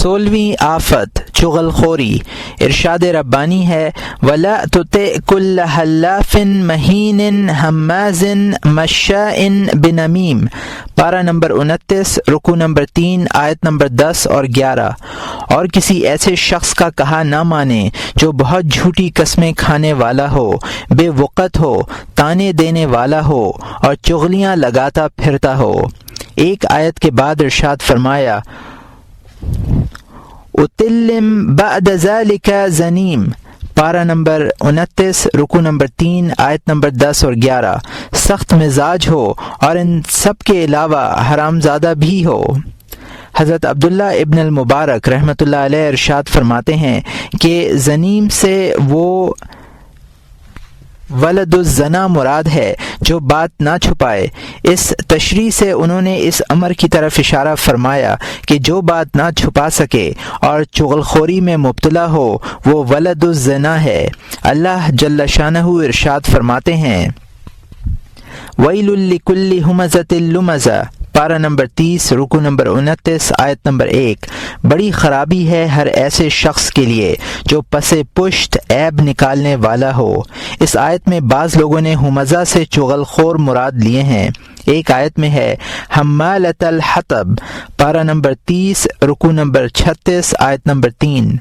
16ویں آفت چغل خوری۔ ارشاد ربانی ہے وَلَا تُطِعْ كُلَّ حَلَّافٍ مَّهِينٍ ہَمَّازٍ مَّشَّاءٍ بِنَمِيمٍ، پارہ نمبر 29، رکوع نمبر 3، آیت نمبر 10 اور 11۔ اور کسی ایسے شخص کا کہا نہ مانے جو بہت جھوٹی قسمیں کھانے والا ہو، بے وقت ہو، تانے دینے والا ہو اور چغلیاں لگاتا پھرتا ہو۔ ایک آیت کے بعد ارشاد فرمایا اُتِلِّم بَعْدَ ذَلِكَ زَنِيمٍ، پارہ نمبر 29، رکوع نمبر 3، آیت نمبر 10 اور 11۔ سخت مزاج ہو اور ان سب کے علاوہ حرامزادہ بھی ہو۔ حضرت عبداللہ ابن المبارک رحمۃ اللہ علیہ ارشاد فرماتے ہیں کہ زنیم سے وہ ولد الزنا مراد ہے جو بات نہ چھپائے۔ اس تشریح سے انہوں نے اس امر کی طرف اشارہ فرمایا کہ جو بات نہ چھپا سکے اور چغل خوری میں مبتلا ہو وہ ولد الزنا ہے۔ اللہ جل شانہ ارشاد فرماتے ہیں وَيْلٌ لِكُلِّ ہُمَزَةٍ لُمَزَةٍ، پارہ نمبر 30، رکوع نمبر 29، آیت نمبر 1۔ بڑی خرابی ہے ہر ایسے شخص کے لیے جو پس پشت عیب نکالنے والا ہو۔ اس آیت میں بعض لوگوں نے ہمزہ سے چغل خور مراد لیے ہیں۔ ایک آیت میں ہے حمالۃ الحطب، پارہ نمبر 30، رکوع نمبر 36، آیت نمبر 3،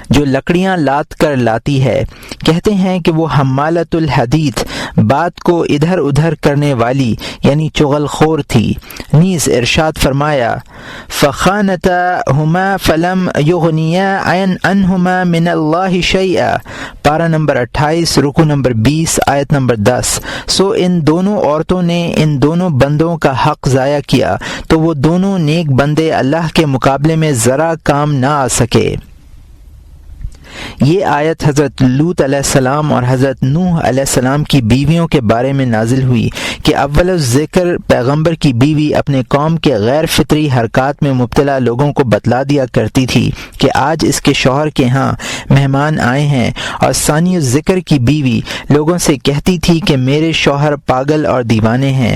جو لکڑیاں لاد کر لاتی ہے۔ کہتے ہیں کہ وہ حمالۃ الحدید، بات کو ادھر ادھر کرنے والی یعنی چغل خور تھی۔ نیز ارشاد فرمایا فَخَانَتَاهُمَا فَلَمْ يُغْنِيَا عَنْهُمَا مِنَ اللَّهِ شَيْئًا، پارہ نمبر 28، رکوع نمبر 20، آیت نمبر 10۔ سو ان دونوں عورتوں نے ان دونوں بندوں کا حق ضائع کیا تو وہ دونوں نیک بندے اللہ کے مقابلے میں ذرا کام نہ آ سکے۔ یہ آیت حضرت لوط علیہ السلام اور حضرت نوح علیہ السلام کی بیویوں کے بارے میں نازل ہوئی کہ اول الذکر پیغمبر کی بیوی اپنے قوم کے غیر فطری حرکات میں مبتلا لوگوں کو بتلا دیا کرتی تھی کہ آج اس کے شوہر کے ہاں مہمان آئے ہیں، اور ثانی الذکر کی بیوی لوگوں سے کہتی تھی کہ میرے شوہر پاگل اور دیوانے ہیں۔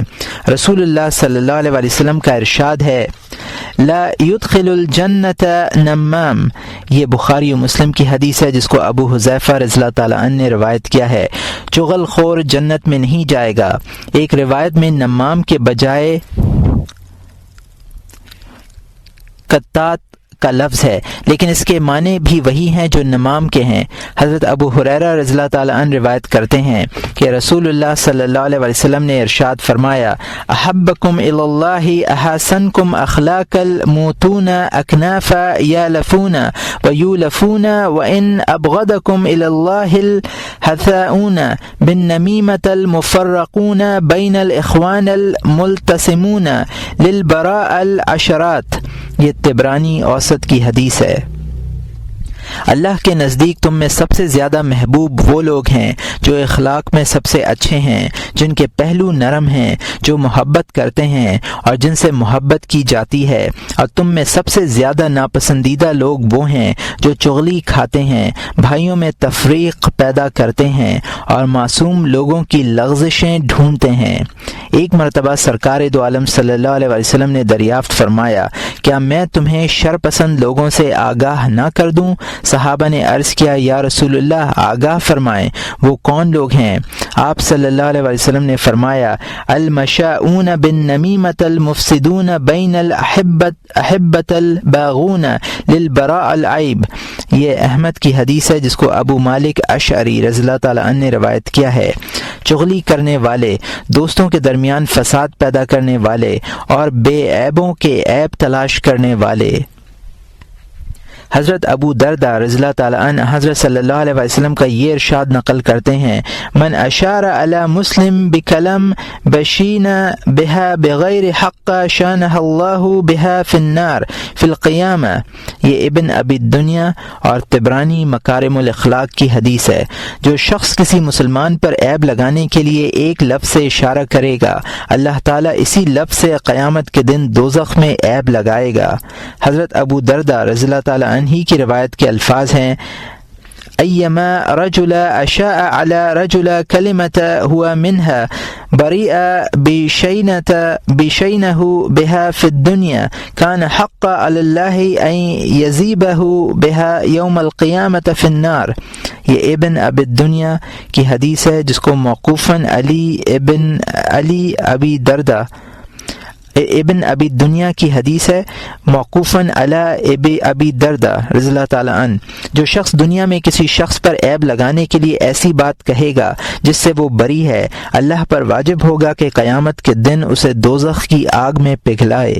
رسول اللہ صلی اللہ علیہ وسلم کا ارشاد ہے لا يدخل الجنت نمام، یہ بخاری و مسلم کی حدیث ہے جس کو ابو حذیفہ رضی اللہ تعالیٰ عنہ نے روایت کیا ہے۔ چغل خور جنت میں نہیں جائے گا۔ ایک روایت میں نمام کے بجائے قطات کا لفظ ہے، لیکن اس کے معنی بھی وہی ہیں جو نمام کے ہیں۔ حضرت ابو ہریرہ رضی اللہ تعالیٰ عنہ روایت کرتے ہیں کہ رسول اللہ صلی اللہ علیہ وسلم نے ارشاد فرمایا احبکم الی اللہ احسنکم اخلاقا الموتون اکنافا یالفون ویولفون وان ابغضکم الی اللہ الحثاؤون بالنمیمة المفرقون بین الاخوان الملتسمون للبراء العشرات، یہ طبرانی اوسط کی حدیث ہے۔ اللہ کے نزدیک تم میں سب سے زیادہ محبوب وہ لوگ ہیں جو اخلاق میں سب سے اچھے ہیں، جن کے پہلو نرم ہیں، جو محبت کرتے ہیں اور جن سے محبت کی جاتی ہے، اور تم میں سب سے زیادہ ناپسندیدہ لوگ وہ ہیں جو چغلی کھاتے ہیں، بھائیوں میں تفریق پیدا کرتے ہیں اور معصوم لوگوں کی لغزشیں ڈھونڈتے ہیں۔ ایک مرتبہ سرکار دو عالم صلی اللہ علیہ وسلم نے دریافت فرمایا کیا میں تمہیں شرپسند لوگوں سے آگاہ نہ کر دوں؟ صحابہ نے عرض کیا یا رسول اللہ آگاہ فرمائیں، وہ کون لوگ ہیں؟ آپ صلی اللہ علیہ وسلم نے فرمایا المشاؤون بالنمیمة المفسدون بین الاحبۃ الباغون للبراء العیب، یہ احمد کی حدیث ہے جس کو ابو مالک اشعری رضی اللہ تعالیٰ عنہ نے روایت کیا ہے۔ چغلی کرنے والے، دوستوں کے درمیان فساد پیدا کرنے والے اور بے عیبوں کے عیب تلاش کرنے والے۔ حضرت ابو دردہ رضی اللہ تعالیٰ عنہ حضرت صلی اللہ علیہ وسلم کا یہ ارشاد نقل کرتے ہیں من اشار علی مسلم بکلم بشین بها بغیر حق شانہ اللہ بها فی النار فی القیامہ، یہ ابن ابی الدنیا اور طبرانی مکارم الاخلاق کی حدیث ہے۔ جو شخص کسی مسلمان پر عیب لگانے کے لیے ایک لفظ سے اشارہ کرے گا، اللہ تعالیٰ اسی لفظ سے قیامت کے دن دوزخ میں عیب لگائے گا۔ حضرت ابو دردہ رضی اللہ تعالیٰ عنہ کی روایت کے الفاظ ہیں أيما رجل أشاء على رجل كلمة هو منها بريء بشينه بها في الدنيا كان حق على الله أن يذيبه بها يوم القيامة في النار. یہ ابن ابی الدنیا کی حدیث ہے جس کو موقوفاً ابن ابی دنیا کی حدیث ہے موقوفاً علی ابی دردہ رضی اللہ تعالیٰ عنہ. جو شخص دنیا میں کسی شخص پر عیب لگانے کے لیے ایسی بات کہے گا جس سے وہ بری ہے، اللہ پر واجب ہوگا کہ قیامت کے دن اسے دوزخ کی آگ میں پگھلائے.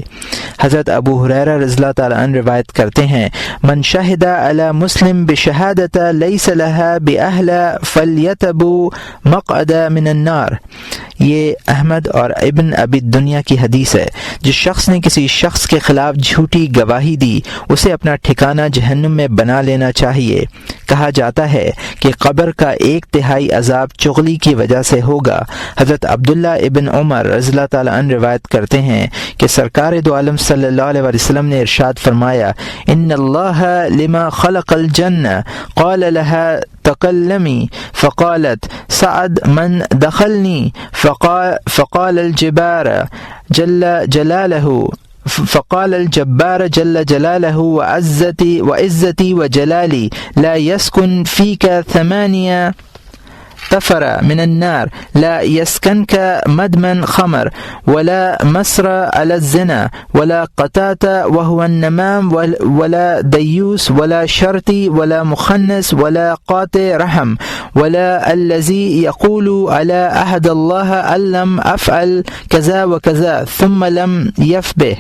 حضرت ابو ہریرہ رضی اللہ تعالیٰ عنہ روایت کرتے ہیں، من شہد علی مسلم بشہادۃ لیس لها باہل فلیتبو مقعد من النار. یہ احمد اور ابن ابی دنیا کی حدیث ہے. جس شخص نے کسی شخص کے خلاف جھوٹی گواہی دی اسے اپنا ٹھکانہ جہنم میں بنا لینا چاہیے. کہا جاتا ہے کہ قبر کا 1/3 عذاب چغلی کی وجہ سے ہوگا. حضرت عبداللہ ابن عمر رضی اللہ تعالیٰ عنہ روایت کرتے ہیں کہ سرکار دو عالم صلی اللہ علیہ وسلم نے ارشاد فرمایا، ان اللہ لما خلق الجنہ قال لها تکلمی فقالت سعد من دخلنی فقال الجبار جل جلالہ وعزتی وجلالی لا يسكن فيك 8 تفر من النار لا يسكنك مدمن خمر ولا مسر على الزنا ولا قتات وهو النمام ولا ديوس ولا شرطي ولا مخنس ولا قاطع رحم ولا الذي يقول على عهد الله أن لم أفعل كذا وكذا ثم لم يفبه.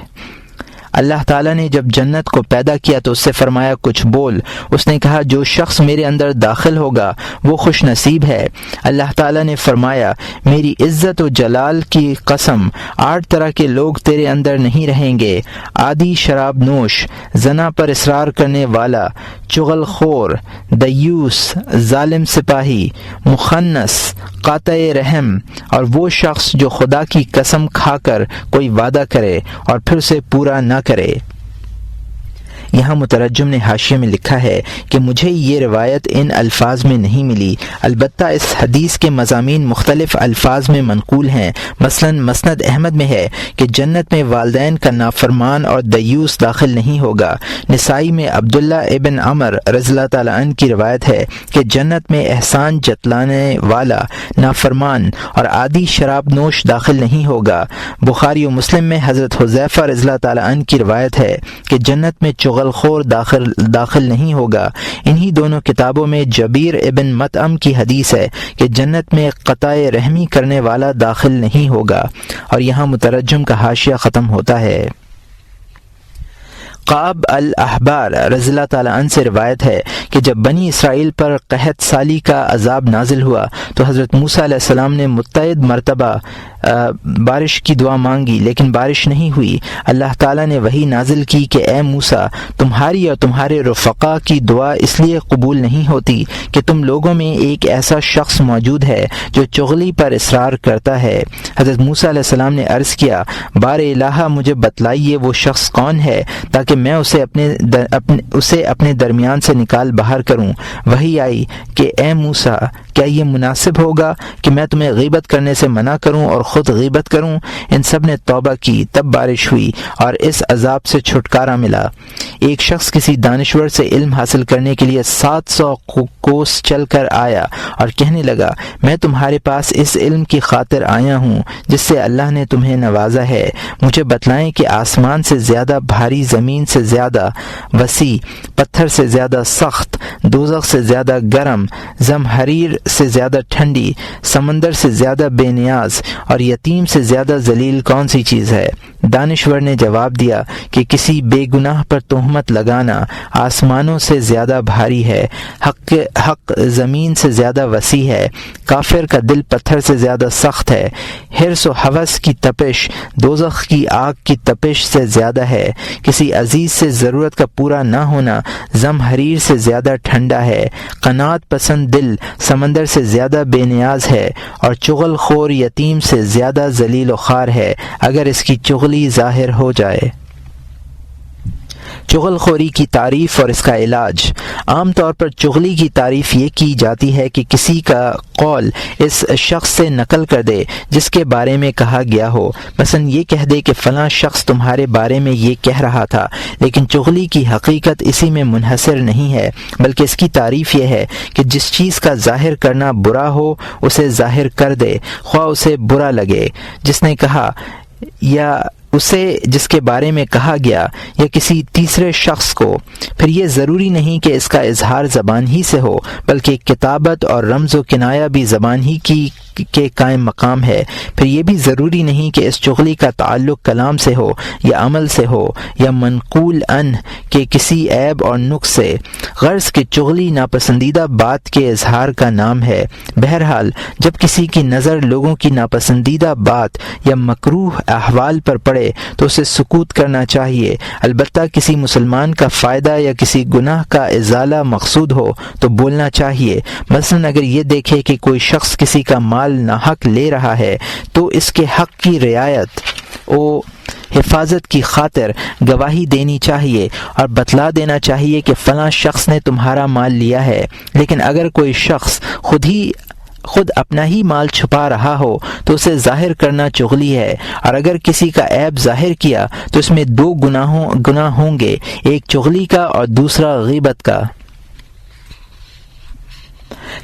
اللہ تعالیٰ نے جب جنت کو پیدا کیا تو اس سے فرمایا کچھ بول. اس نے کہا جو شخص میرے اندر داخل ہوگا وہ خوش نصیب ہے. اللہ تعالیٰ نے فرمایا میری عزت و جلال کی قسم 8 طرح کے لوگ تیرے اندر نہیں رہیں گے: عادی شراب نوش، زنا پر اصرار کرنے والا، چغل خور، دیوس، ظالم سپاہی، مخنث، قاطع رحم، اور وہ شخص جو خدا کی قسم کھا کر کوئی وعدہ کرے اور پھر اسے پورا نہ کرے. یہاں مترجم نے حاشیے میں لکھا ہے کہ مجھے یہ روایت ان الفاظ میں نہیں ملی، البتہ اس حدیث کے مضامین مختلف الفاظ میں منقول ہیں. مثلا مسند احمد میں ہے کہ جنت میں والدین کا نافرمان اور دیوس داخل نہیں ہوگا. نسائی میں عبداللہ ابن عمر رضی اللہ تعالیٰ عنہ کی روایت ہے کہ جنت میں احسان جتلانے والا، نافرمان اور عادی شراب نوش داخل نہیں ہوگا. بخاری و مسلم میں حضرت حذیفہ رضی اللہ تعالیٰ عنہ کی روایت ہے کہ جنت میں چغل خور داخل نہیں ہوگا. انہی دونوں کتابوں میں جبیر ابن مطعم کی حدیث ہے کہ جنت میں قطع رحمی کرنے والا داخل نہیں ہوگا. اور یہاں مترجم کا حاشیہ ختم ہوتا ہے. قعب الاحبار رضی اللہ تعالیٰ عنہ سے روایت ہے کہ جب بنی اسرائیل پر قحط سالی کا عذاب نازل ہوا تو حضرت موسیٰ علیہ السلام نے متعدد مرتبہ بارش کی دعا مانگی لیکن بارش نہیں ہوئی. اللہ تعالیٰ نے وحی نازل کی کہ اے موسیٰ، تمہاری اور تمہارے رفقا کی دعا اس لیے قبول نہیں ہوتی کہ تم لوگوں میں ایک ایسا شخص موجود ہے جو چغلی پر اصرار کرتا ہے. حضرت موسیٰ علیہ السلام نے عرض کیا، بار الہ مجھے بتلائیے وہ شخص کون ہے تاکہ میں اسے اپنے درمیان سے نکال باہر کروں. وحی آئی کہ اے موسیٰ، کیا یہ مناسب ہوگا کہ میں تمہیں غیبت کرنے سے منع کروں اور خود غیبت کروں؟ ان سب نے توبہ کی، تب بارش ہوئی اور اس عذاب سے چھٹکارا ملا. ایک شخص کسی دانشور سے علم حاصل کرنے کے لیے 700 کوس چل کر آیا اور کہنے لگا، میں تمہارے پاس اس علم کی خاطر آیا ہوں جس سے اللہ نے تمہیں نوازا ہے. مجھے بتلائیں کہ آسمان سے زیادہ بھاری، زمین سے زیادہ وسیع، پتھر سے زیادہ سخت، دوزخ سے زیادہ گرم، زمہریر سے زیادہ ٹھنڈی، سمندر سے زیادہ بے نیاز اور یتیم سے زیادہ ذلیل کون سی چیز ہے؟ دانشور نے جواب دیا کہ کسی بے گناہ پر تہمت لگانا آسمانوں سے زیادہ بھاری ہے، حق زمین سے زیادہ وسیع ہے، کافر کا دل پتھر سے زیادہ سخت ہے، حرص و ہوس کی تپش دوزخ کی آگ کی تپش سے زیادہ ہے، کسی عزیز سے ضرورت کا پورا نہ ہونا زمہریر سے زیادہ ٹھنڈا ہے، قناعت پسند دل سمندر سے زیادہ بے نیاز ہے، اور چغل خور یتیم سے زیادہ ذلیل و خوار ہے اگر اس کی چغلی ظاہر ہو جائے. چغل خوری کی تعریف اور اس کا علاج۔ عام طور پر چغلی کی تعریف یہ کی جاتی ہے کہ کسی کا قول اس شخص سے نقل کر دے جس کے بارے میں کہا گیا ہو، مثلا یہ کہہ دے کہ فلاں شخص تمہارے بارے میں یہ کہہ رہا تھا، لیکن چغلی کی حقیقت اسی میں منحصر نہیں ہے، بلکہ اس کی تعریف یہ ہے کہ جس چیز کا ظاہر کرنا برا ہو اسے ظاہر کر دے، خواہ اسے برا لگے، جس نے کہا یا اسے جس کے بارے میں کہا گیا یا کسی تیسرے شخص کو۔ پھر یہ ضروری نہیں کہ اس کا اظہار زبان ہی سے ہو، بلکہ کتابت اور رمز و کنایہ بھی زبان ہی کے قائم مقام ہے۔ پھر یہ بھی ضروری نہیں کہ اس چغلی کا تعلق کلام سے ہو یا عمل سے ہو یا منقول عن کے کسی عیب اور نقص سے، غرض کہ چغلی ناپسندیدہ بات کے اظہار کا نام ہے۔ بہرحال جب کسی کی نظر لوگوں کی ناپسندیدہ بات یا مکروہ احوال پر پڑے تو اسے سکوت کرنا چاہیے، البتہ کسی مسلمان کا فائدہ یا کسی گناہ کا ازالہ مقصود ہو تو بولنا چاہیے۔ مثلا اگر یہ دیکھے کہ کوئی شخص کسی کا مال ناحق لے رہا ہے تو اس کے حق کی رعایت و حفاظت کی خاطر گواہی دینی چاہیے اور بتلا دینا چاہیے کہ فلاں شخص نے تمہارا مال لیا ہے۔ لیکن اگر کوئی شخص خود اپنا ہی مال چھپا رہا ہو تو اسے ظاہر کرنا چغلی ہے، اور اگر کسی کا عیب ظاہر کیا تو اس میں دو گناہ ہوں گے، ایک چغلی کا اور دوسرا غیبت کا۔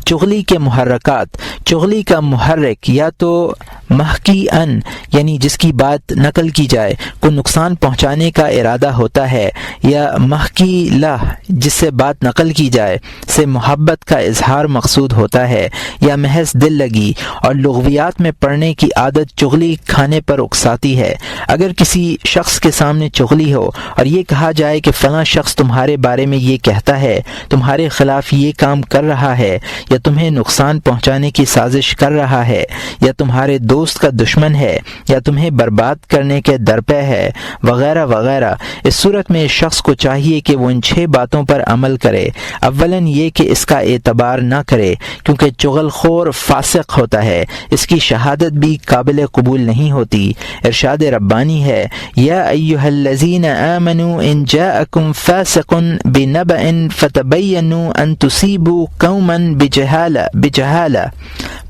چغلی کے محرکات۔ چغلی کا محرک یا تو محکی ان یعنی جس کی بات نقل کی جائے کو نقصان پہنچانے کا ارادہ ہوتا ہے، یا محکی لہ جس سے بات نقل کی جائے سے محبت کا اظہار مقصود ہوتا ہے، یا محض دل لگی اور لغویات میں پڑھنے کی عادت چغلی کھانے پر اکساتی ہے۔ اگر کسی شخص کے سامنے چغلی ہو اور یہ کہا جائے کہ فلاں شخص تمہارے بارے میں یہ کہتا ہے، تمہارے خلاف یہ کام کر رہا ہے، یا تمہیں نقصان پہنچانے کی سازش کر رہا ہے، یا تمہارے دوست کا دشمن ہے، یا تمہیں برباد کرنے کے درپے ہے، وغیرہ وغیرہ، اس صورت میں اس شخص کو چاہیے کہ وہ ان 6 باتوں پر عمل کرے۔ اولاً یہ کہ اس کا اعتبار نہ کرے، کیونکہ چغل خور فاسق ہوتا ہے، اس کی شہادت بھی قابل قبول نہیں ہوتی۔ ارشاد ربانی ہے، یا ایھا الذین آمنوا ان جاءکم فاسق بنبأ فتبینوا ان تصیبوا قوما بجہالہ،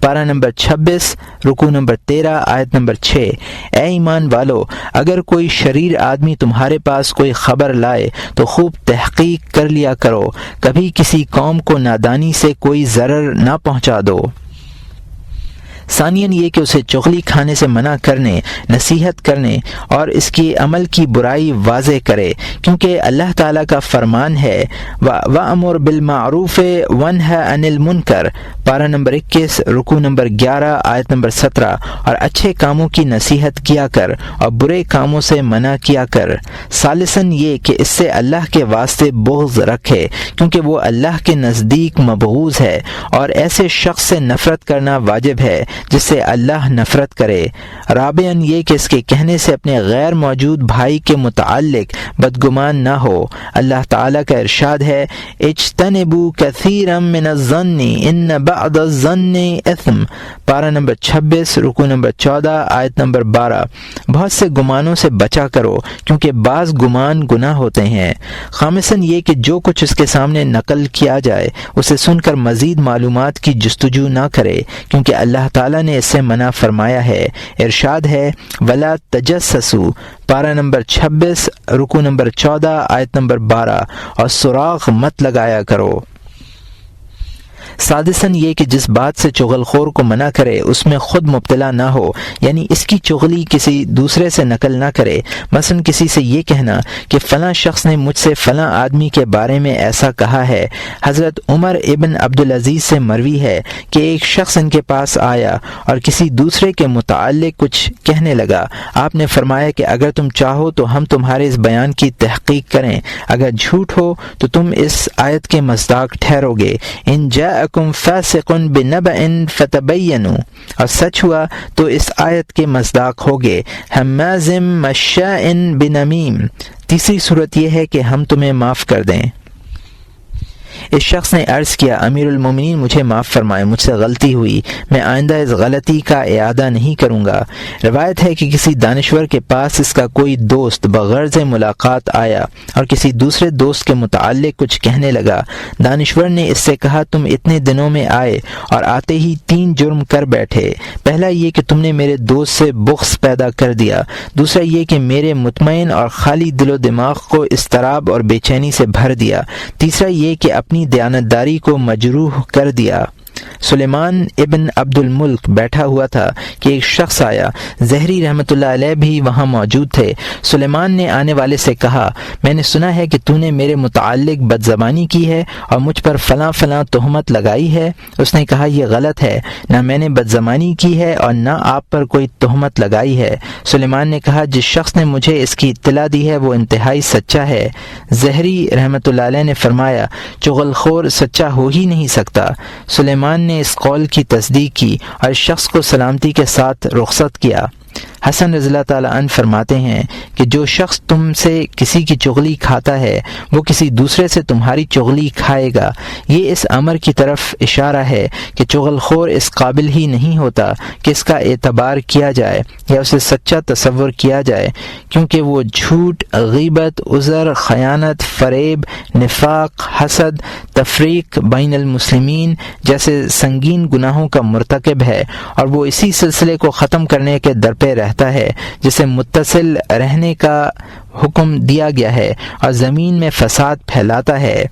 پارہ نمبر 26 رکوع نمبر 13 آیت نمبر 6۔ اے ایمان والو، اگر کوئی شریر آدمی تمہارے پاس کوئی خبر لائے تو خوب تحقیق کر لیا کرو، کبھی کسی قوم کو نادانی سے کوئی ضرر نہ پہنچا دو۔ ثانیاً یہ کہ اسے چغلی کھانے سے منع کرنے، نصیحت کرنے اور اس کی عمل کی برائی واضح کرے، کیونکہ اللہ تعالیٰ کا فرمان ہے وَأَمُرْ بِالْمَعْرُوفِ وَانْهَ عَنِ الْمُنْكَرِ، پارہ نمبر 21 رکوع نمبر 11 آیت نمبر 17، اور اچھے کاموں کی نصیحت کیا کر اور برے کاموں سے منع کیا کر۔ ثالثاً یہ کہ اس سے اللہ کے واسطے بغض رکھے، کیونکہ وہ اللہ کے نزدیک مبغوض ہے، اور ایسے شخص سے نفرت کرنا واجب ہے جس سے اللہ نفرت کرے۔ رابعاً یہ کہ اس کے کہنے سے اپنے غیر موجود بھائی کے متعلق بدگمان نہ ہو۔ اللہ تعالیٰ کا ارشاد ہے، اجتنبوا کثیرا من الظن ان بعض الظن اثم، پارہ نمبر 26 رکوع نمبر 14 آیت نمبر 12۔ بہت سے گمانوں سے بچا کرو، کیونکہ بعض گمان گناہ ہوتے ہیں۔ خامساً یہ کہ جو کچھ اس کے سامنے نقل کیا جائے اسے سن کر مزید معلومات کی جستجو نہ کرے، کیونکہ اللہ تعالیٰ نے اس سے منع فرمایا ہے۔ ارشاد ہے، وَلَا تَجَسَّسُوا، پارہ نمبر 26 رکوع نمبر 14 آیت نمبر 12، اور سراغ مت لگایا کرو۔ سادساً یہ کہ جس بات سے چغل خور کو منع کرے اس میں خود مبتلا نہ ہو، یعنی اس کی چغلی کسی دوسرے سے نقل نہ کرے۔ مثلا کسی سے یہ کہنا کہ فلاں شخص نے مجھ سے فلاں آدمی کے بارے میں ایسا کہا ہے۔ حضرت عمر ابن عبدالعزیز سے مروی ہے کہ ایک شخص ان کے پاس آیا اور کسی دوسرے کے متعلق کچھ کہنے لگا۔ آپ نے فرمایا کہ اگر تم چاہو تو ہم تمہارے اس بیان کی تحقیق کریں، اگر جھوٹ ہو تو تم اس آیت کے مصداق ٹھہرو گے، ان جاءکم فاسق بنبأ فتبینوا، اور سچ ہوا تو اس آیت کے مصداق ہوگے، ہماز مشاء بنمیم۔ تیسری صورت یہ ہے کہ ہم تمہیں معاف کر دیں۔ اس شخص نے عرض کیا امیر المومنین مجھے معاف فرمائے، مجھ سے غلطی ہوئی، میں آئندہ اس غلطی کا اعادہ نہیں کروں گا۔ روایت ہے کہ کسی دانشور کے پاس اس کا کوئی دوست بغرض ملاقات آیا اور کسی دوسرے دوست کے متعلق کچھ کہنے لگا۔ دانشور نے اس سے کہا تم اتنے دنوں میں آئے اور آتے ہی 3 جرم کر بیٹھے۔ پہلا یہ کہ تم نے میرے دوست سے بغض پیدا کر دیا، دوسرا یہ کہ میرے مطمئن اور خالی دل و دماغ کو اضطراب اور بے چینی سے بھر دیا، تیسرا یہ کہ اپنی دیانتداری کو مجروح کر دیا۔ سلیمان ابن عبد الملک بیٹھا ہوا تھا کہ ایک شخص آیا، زہری رحمۃ اللہ علیہ بھی وہاں موجود تھے۔ سلیمان نے آنے والے سے کہا میں نے سنا ہے کہ تو نے میرے متعلق بد زبانی کی ہے اور مجھ پر فلاں فلاں تہمت لگائی ہے۔ اس نے کہا یہ غلط ہے، نہ میں نے بد زبانی کی ہے اور نہ آپ پر کوئی تہمت لگائی ہے۔ سلیمان نے کہا جس شخص نے مجھے اس کی اطلاع دی ہے وہ انتہائی سچا ہے۔ زہری رحمۃ اللہ علیہ نے فرمایا چغل خور سچا ہو ہی نہیں سکتا۔ سلیمان نے اس قول کی تصدیق کی اور اس شخص کو سلامتی کے ساتھ رخصت کیا۔ حسن رضی اللہ تعالیٰ عنہ فرماتے ہیں کہ جو شخص تم سے کسی کی چغلی کھاتا ہے وہ کسی دوسرے سے تمہاری چغلی کھائے گا۔ یہ اس امر کی طرف اشارہ ہے کہ چغل خور اس قابل ہی نہیں ہوتا کہ اس کا اعتبار کیا جائے یا اسے سچا تصور کیا جائے، کیونکہ وہ جھوٹ، غیبت، عذر، خیانت، فریب، نفاق، حسد، تفریق بین المسلمین جیسے سنگین گناہوں کا مرتکب ہے، اور وہ اسی سلسلے کو ختم کرنے کے در پہ رہتا ہے جسے متصل رہنے کا حکم دیا گیا ہے اور زمین میں فساد پھیلاتا ہے۔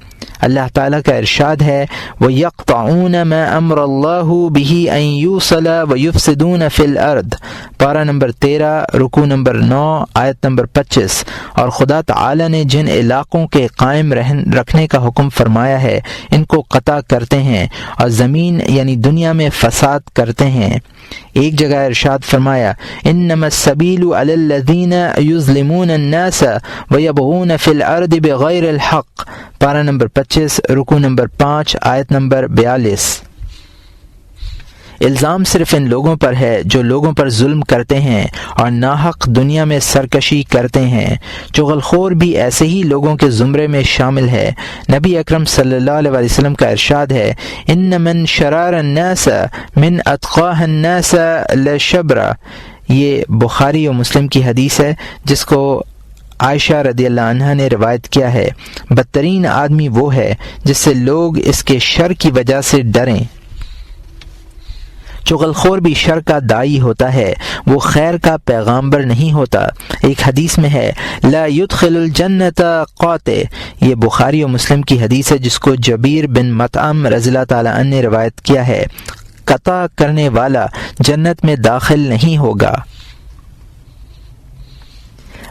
اللہ تعالیٰ کا ارشاد ہے وَيَقْطَعُونَ مَا أَمْرَ اللَّهُ بِهِ أَن يُوصَلَ وَيُفْسِدُونَ فِي الْأَرْضِ، پارہ نمبر 13 رکوع نمبر 9 آیت نمبر 25۔ اور خدا تعالیٰ نے جن علاقوں کے قائم رکھنے کا حکم فرمایا ہے ان کو قطع کرتے ہیں اور زمین یعنی دنیا میں فساد کرتے ہیں۔ ایک جگہ ارشاد فرمایا انما السبیل علی الذین یظلمون الناس ویبغون فی الارض بغیر الحق، پارہ نمبر 25 رکوع نمبر 5 آیت نمبر 42۔ الزام صرف ان لوگوں پر ہے جو لوگوں پر ظلم کرتے ہیں اور ناحق دنیا میں سرکشی کرتے ہیں۔ چغل خور بھی ایسے ہی لوگوں کے زمرے میں شامل ہے۔ نبی اکرم صلی اللہ علیہ وسلم کا ارشاد ہے ان من شرار الناس من اتقاہ الناس لشبرا، یہ بخاری و مسلم کی حدیث ہے جس کو عائشہ رضی اللہ عنہا نے روایت کیا ہے۔ بدترین آدمی وہ ہے جس سے لوگ اس کے شر کی وجہ سے ڈریں۔ چغل خور بھی شر کا داعی ہوتا ہے، وہ خیر کا پیغامبر نہیں ہوتا۔ ایک حدیث میں ہے لا يدخل الجنت قاطع، یہ بخاری و مسلم کی حدیث ہے جس کو جبیر بن مطعم رضی اللہ تعالیٰ عنہ نے روایت کیا ہے، قطع کرنے والا جنت میں داخل نہیں ہوگا۔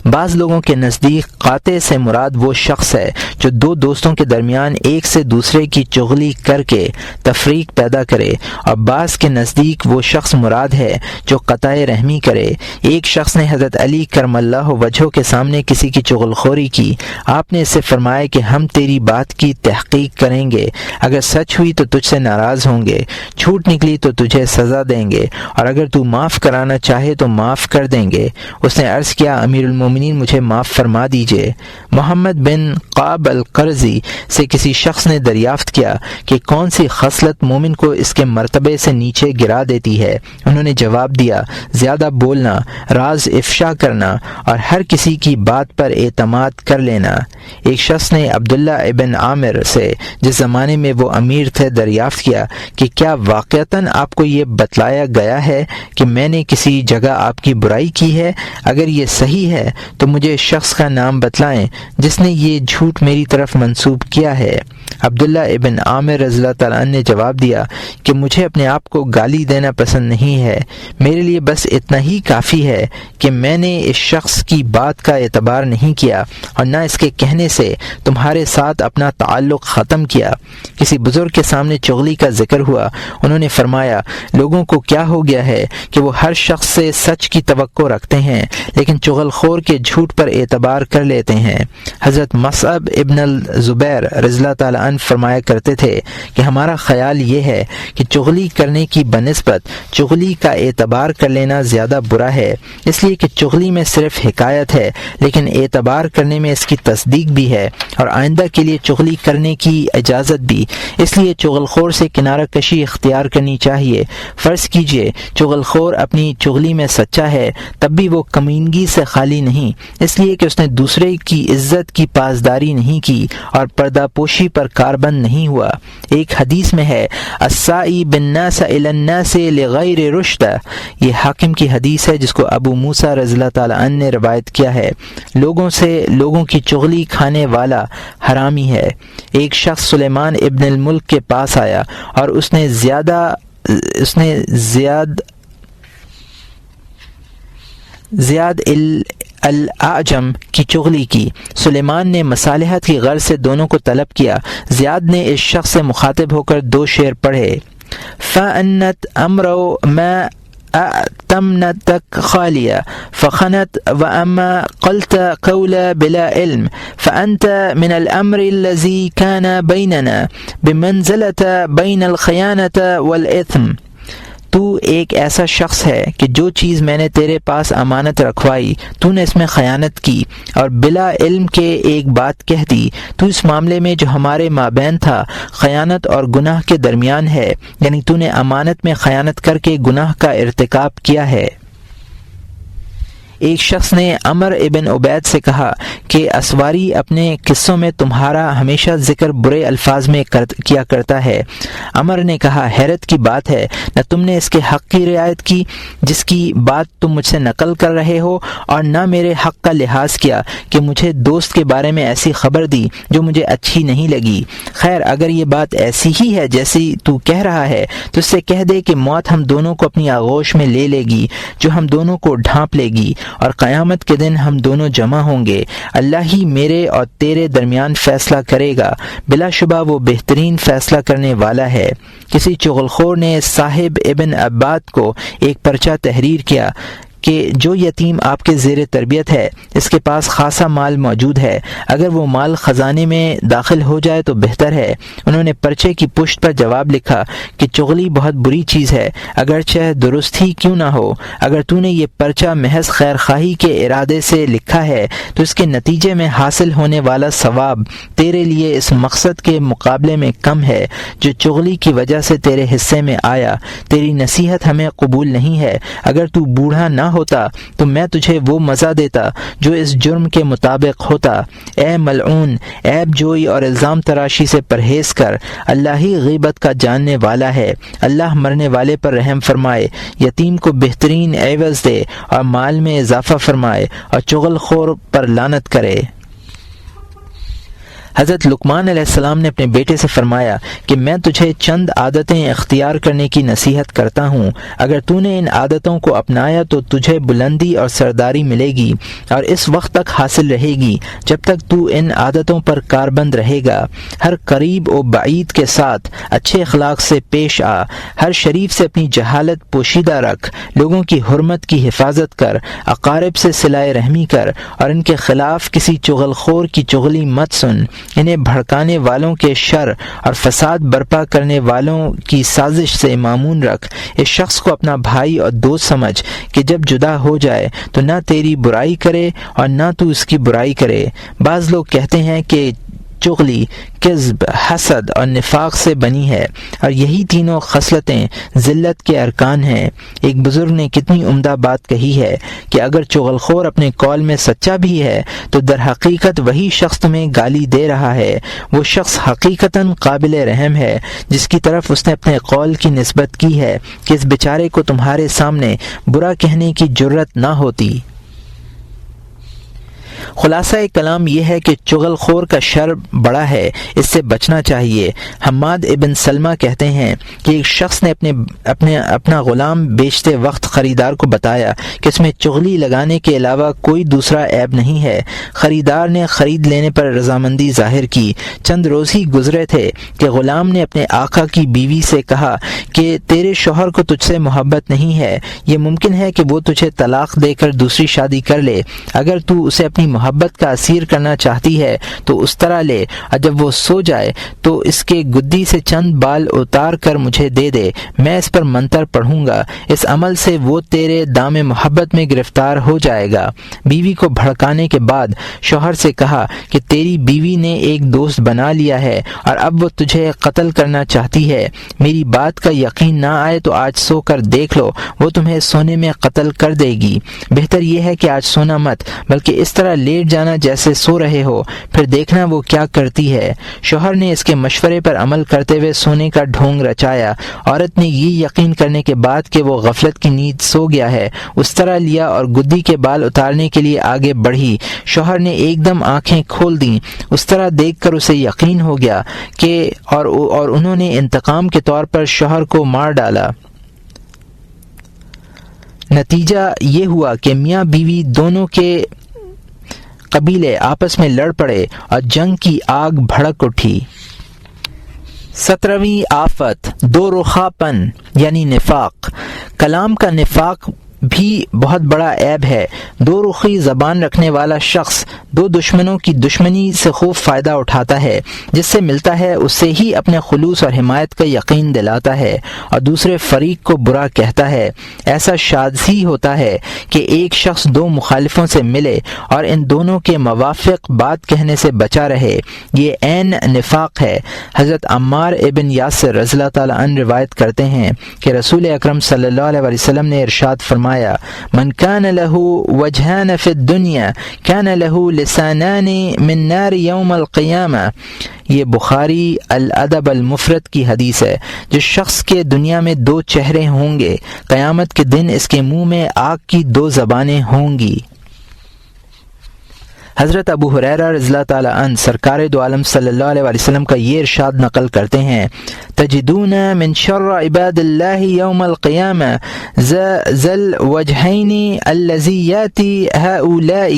بعض لوگوں کے نزدیک قاطع سے مراد وہ شخص ہے جو دو دوستوں کے درمیان ایک سے دوسرے کی چغلی کر کے تفریق پیدا کرے، اور بعض کے نزدیک وہ شخص مراد ہے جو قطع رحمی کرے۔ ایک شخص نے حضرت علی کرم اللہ وجہہ کے سامنے کسی کی چغل خوری کی۔ آپ نے اس سے فرمایا کہ ہم تیری بات کی تحقیق کریں گے، اگر سچ ہوئی تو تجھ سے ناراض ہوں گے، جھوٹ نکلی تو تجھے سزا دیں گے، اور اگر تو معاف کرانا چاہے تو معاف کر دیں گے۔ اس نے عرض کیا امیر المومنین مجھے معاف فرما دیجئے۔ محمد بن قاب القرظی سے کسی شخص نے دریافت کیا کہ کون سی خصلت مومن کو اس کے مرتبے سے نیچے گرا دیتی ہے۔ انہوں نے جواب دیا زیادہ بولنا، راز افشا کرنا اور ہر کسی کی بات پر اعتماد کر لینا۔ ایک شخص نے عبداللہ ابن عامر سے جس زمانے میں وہ امیر تھے دریافت کیا کہ کیا واقعتاً آپ کو یہ بتلایا گیا ہے کہ میں نے کسی جگہ آپ کی برائی کی ہے؟ اگر یہ صحیح ہے تو مجھے اس شخص کا نام بتلائیں جس نے یہ جھوٹ میری طرف منسوب کیا ہے۔ عبداللہ ابن عامر رضی اللہ تعالیٰ عنہ نے جواب دیا کہ مجھے اپنے آپ کو گالی دینا پسند نہیں ہے، میرے لیے بس اتنا ہی کافی ہے کہ میں نے اس شخص کی بات کا اعتبار نہیں کیا اور نہ اس کے کہنے سے تمہارے ساتھ اپنا تعلق ختم کیا۔ کسی بزرگ کے سامنے چغلی کا ذکر ہوا، انہوں نے فرمایا لوگوں کو کیا ہو گیا ہے کہ وہ ہر شخص سے سچ کی توقع رکھتے ہیں لیکن چغل خور کے جھوٹ پر اعتبار کر لیتے ہیں۔ حضرت مصعب ابن الزبیر رضی اللہ تعالیٰ عنہ فرمایا کرتے تھے کہ ہمارا خیال یہ ہے کہ چغلی کرنے کی بنسبت چغلی کا اعتبار کر لینا زیادہ برا ہے، اس لیے کہ چغلی میں صرف حکایت ہے لیکن اعتبار کرنے میں اس کی تصدیق ٹھیک بھی ہے اور آئندہ کے لیے چغلی کرنے کی اجازت بھی، اس لیے چغل خور سے کنارہ کشی اختیار کرنی چاہیے۔ فرض کیجئے چغل خور اپنی چغلی میں سچا ہے، تب بھی وہ کمینگی سے خالی نہیں، اس لیے کہ اس نے دوسرے کی عزت کی پاسداری نہیں کی اور پردہ پوشی پر کاربند نہیں ہوا۔ ایک حدیث میں ہے السائی بالناس الی الناس لغیر رشد، یہ حاکم کی حدیث ہے جس کو ابو موسیٰ رضی اللہ تعالیٰ عنہ نے روایت کیا ہے۔ لوگوں سے لوگوں کی چغلی کھانے والا حرامی ہے۔ ایک شخص سلیمان ابن الملک کے پاس آیا اور اس نے زیاد الاعجم کی چغلی کی۔ سلیمان نے مصالحت کی غرض سے دونوں کو طلب کیا۔ زیاد نے اس شخص سے مخاطب ہو کر 2 شعر پڑھے، فَأَنَّتْ أَمْرَوْ مَا أَتَمْنَتَكْ خَالِيَةً فَخَنَتْ وَأَمَّا قَلْتَ قَوْلَ بِلَا عِلْمٍ فَأَنْتَ مِنَ الْأَمْرِ الَّذِي كَانَ بَيْنَنَا بِمَنْزِلَةِ بَيْنَ الْخِيَانَةِ وَالْإِثْمِ۔ تو ایک ایسا شخص ہے کہ جو چیز میں نے تیرے پاس امانت رکھوائی تو نے اس میں خیانت کی اور بلا علم کے ایک بات کہہ دی۔ تو اس معاملے میں جو ہمارے مابین تھا خیانت اور گناہ کے درمیان ہے، یعنی تو نے امانت میں خیانت کر کے گناہ کا ارتکاب کیا ہے۔ ایک شخص نے عمر ابن عبید سے کہا کہ اسواری اپنے قصوں میں تمہارا ہمیشہ ذکر برے الفاظ میں کیا کرتا ہے۔ عمر نے کہا حیرت کی بات ہے، نہ تم نے اس کے حق کی رعایت کی جس کی بات تم مجھ سے نقل کر رہے ہو، اور نہ میرے حق کا لحاظ کیا کہ مجھے دوست کے بارے میں ایسی خبر دی جو مجھے اچھی نہیں لگی۔ خیر اگر یہ بات ایسی ہی ہے جیسی تو کہہ رہا ہے تو اس سے کہہ دے کہ موت ہم دونوں کو اپنی آغوش میں لے لے گی جو ہم دونوں کو ڈھانپ لے گی، اور قیامت کے دن ہم دونوں جمع ہوں گے۔ اللہ ہی میرے اور تیرے درمیان فیصلہ کرے گا، بلا شبہ وہ بہترین فیصلہ کرنے والا ہے۔ کسی چغل خور نے صاحب ابن عباد کو ایک پرچہ تحریر کیا کہ جو یتیم آپ کے زیر تربیت ہے اس کے پاس خاصا مال موجود ہے، اگر وہ مال خزانے میں داخل ہو جائے تو بہتر ہے۔ انہوں نے پرچے کی پشت پر جواب لکھا کہ چغلی بہت بری چیز ہے، اگرچہ درست ہی کیوں نہ ہو۔ اگر تو نے یہ پرچہ محض خیر خواہی کے ارادے سے لکھا ہے تو اس کے نتیجے میں حاصل ہونے والا ثواب تیرے لیے اس مقصد کے مقابلے میں کم ہے جو چغلی کی وجہ سے تیرے حصے میں آیا۔ تیری نصیحت ہمیں قبول نہیں ہے، اگر تو بوڑھا نہ ہوتا تو میں تجھے وہ مزہ دیتا جو اس جرم کے مطابق ہوتا۔ اے ملعون، عیب جوئی اور الزام تراشی سے پرہیز کر، اللہ ہی غیبت کا جاننے والا ہے۔ اللہ مرنے والے پر رحم فرمائے، یتیم کو بہترین عوض دے اور مال میں اضافہ فرمائے، اور چغل خور پر لعنت کرے۔ حضرت لقمان علیہ السلام نے اپنے بیٹے سے فرمایا کہ میں تجھے چند عادتیں اختیار کرنے کی نصیحت کرتا ہوں، اگر تو نے ان عادتوں کو اپنایا تو تجھے بلندی اور سرداری ملے گی اور اس وقت تک حاصل رہے گی جب تک تو ان عادتوں پر کاربند رہے گا۔ ہر قریب و بعید کے ساتھ اچھے اخلاق سے پیش آ، ہر شریف سے اپنی جہالت پوشیدہ رکھ، لوگوں کی حرمت کی حفاظت کر، اقارب سے صلہ رحمی کر، اور ان کے خلاف کسی چغل خور کی چغلی مت سن۔ انہیں بھڑکانے والوں کے شر اور فساد برپا کرنے والوں کی سازش سے معمون رکھ۔ اس شخص کو اپنا بھائی اور دوست سمجھ کہ جب جدا ہو جائے تو نہ تیری برائی کرے اور نہ تو اس کی برائی کرے۔ بعض لوگ کہتے ہیں کہ چغلی کذب، حسد اور نفاق سے بنی ہے، اور یہی تینوں خصلتیں ذلت کے ارکان ہیں۔ ایک بزرگ نے کتنی عمدہ بات کہی ہے کہ اگر چغل خور اپنے قول میں سچا بھی ہے تو در حقیقت وہی شخص تمہیں گالی دے رہا ہے۔ وہ شخص حقیقتاً قابل رحم ہے جس کی طرف اس نے اپنے قول کی نسبت کی ہے کہ اس بیچارے کو تمہارے سامنے برا کہنے کی جرت نہ ہوتی۔ خلاصہ کلام یہ ہے کہ چغل خور کا شر بڑا ہے، اس سے بچنا چاہیے۔ حماد ابن سلمہ کہتے ہیں کہ ایک شخص نے اپنا غلام بیچتے وقت خریدار کو بتایا کہ اس میں چغلی لگانے کے علاوہ کوئی دوسرا عیب نہیں ہے۔ خریدار نے خرید لینے پر رضامندی ظاہر کی۔ چند روز ہی گزرے تھے کہ غلام نے اپنے آقا کی بیوی سے کہا کہ تیرے شوہر کو تجھ سے محبت نہیں ہے، یہ ممکن ہے کہ وہ تجھے طلاق دے کر دوسری شادی کر لے، اگر تو اسے اپنی محبت کا اسیر کرنا چاہتی ہے تو اس طرح لے، اور جب وہ سو جائے تو اس کے گدی سے چند بال اتار کر مجھے دے دے، میں اس پر منتر پڑھوں گا، اس عمل سے وہ تیرے دام محبت میں گرفتار ہو جائے گا۔ بیوی کو بھڑکانے کے بعد شوہر سے کہا کہ تیری بیوی نے ایک دوست بنا لیا ہے اور اب وہ تجھے قتل کرنا چاہتی ہے، میری بات کا یقین نہ آئے تو آج سو کر دیکھ لو، وہ تمہیں سونے میں قتل کر دے گی۔ بہتر یہ ہے کہ آج سونا مت، بلکہ اس طرح لیٹ جانا جیسے سو رہے ہو، پھر دیکھنا وہ کیا کرتی ہے۔ شوہر نے اس کے مشورے پر عمل کرتے ہوئے سونے کا ڈھونگ رچایا۔ عورت نے یہ یقین کرنے کے بعد کہ وہ غفلت کی نیند سو گیا ہے، اس طرح لیا اور گدی کے بال اتارنے کے لیے آگے بڑھی۔ شوہر نے ایک دم آنکھیں کھول دیں، اس طرح دیکھ کر اسے یقین ہو گیا کہ اور انہوں نے انتقام کے طور پر شوہر کو مار ڈالا۔ نتیجہ یہ ہوا کہ میاں بیوی دونوں کے قبیلے آپس میں لڑ پڑے اور جنگ کی آگ بھڑک اٹھی۔ 17ویں آفت، دو رخا پن یعنی نفاق۔ کلام کا نفاق بھی بہت بڑا عیب ہے۔ دو رخی زبان رکھنے والا شخص دو دشمنوں کی دشمنی سے خوب فائدہ اٹھاتا ہے، جس سے ملتا ہے اسے ہی اپنے خلوص اور حمایت کا یقین دلاتا ہے اور دوسرے فریق کو برا کہتا ہے۔ ایسا شاذ ہی ہوتا ہے کہ ایک شخص دو مخالفوں سے ملے اور ان دونوں کے موافق بات کہنے سے بچا رہے، یہ عین نفاق ہے۔ حضرت عمار ابن یاسر رضی اللہ تعالیٰ عنہ روایت کرتے ہیں کہ رسول اکرم صلی اللہ علیہ وسلم نے ارشاد فرمایا، من کان له وجہان فی الدنیا کان له لسانان من نار یوم القیامہ۔ یہ بخاری الادب المفرد کی حدیث ہے۔ جس شخص کے دنیا میں دو چہرے ہوں گے، قیامت کے دن اس کے منہ میں آگ کی دو زبانیں ہوں گی۔ حضرت ابو ہریرہ رضی اللہ تعالیٰ عنہ سرکار دو عالم صلی اللہ علیہ وسلم کا یہ ارشاد نقل کرتے ہیں، تجدون من شر عباد اللہ یوم القیامہ ذل وجہین الذی یاتی ہؤلاء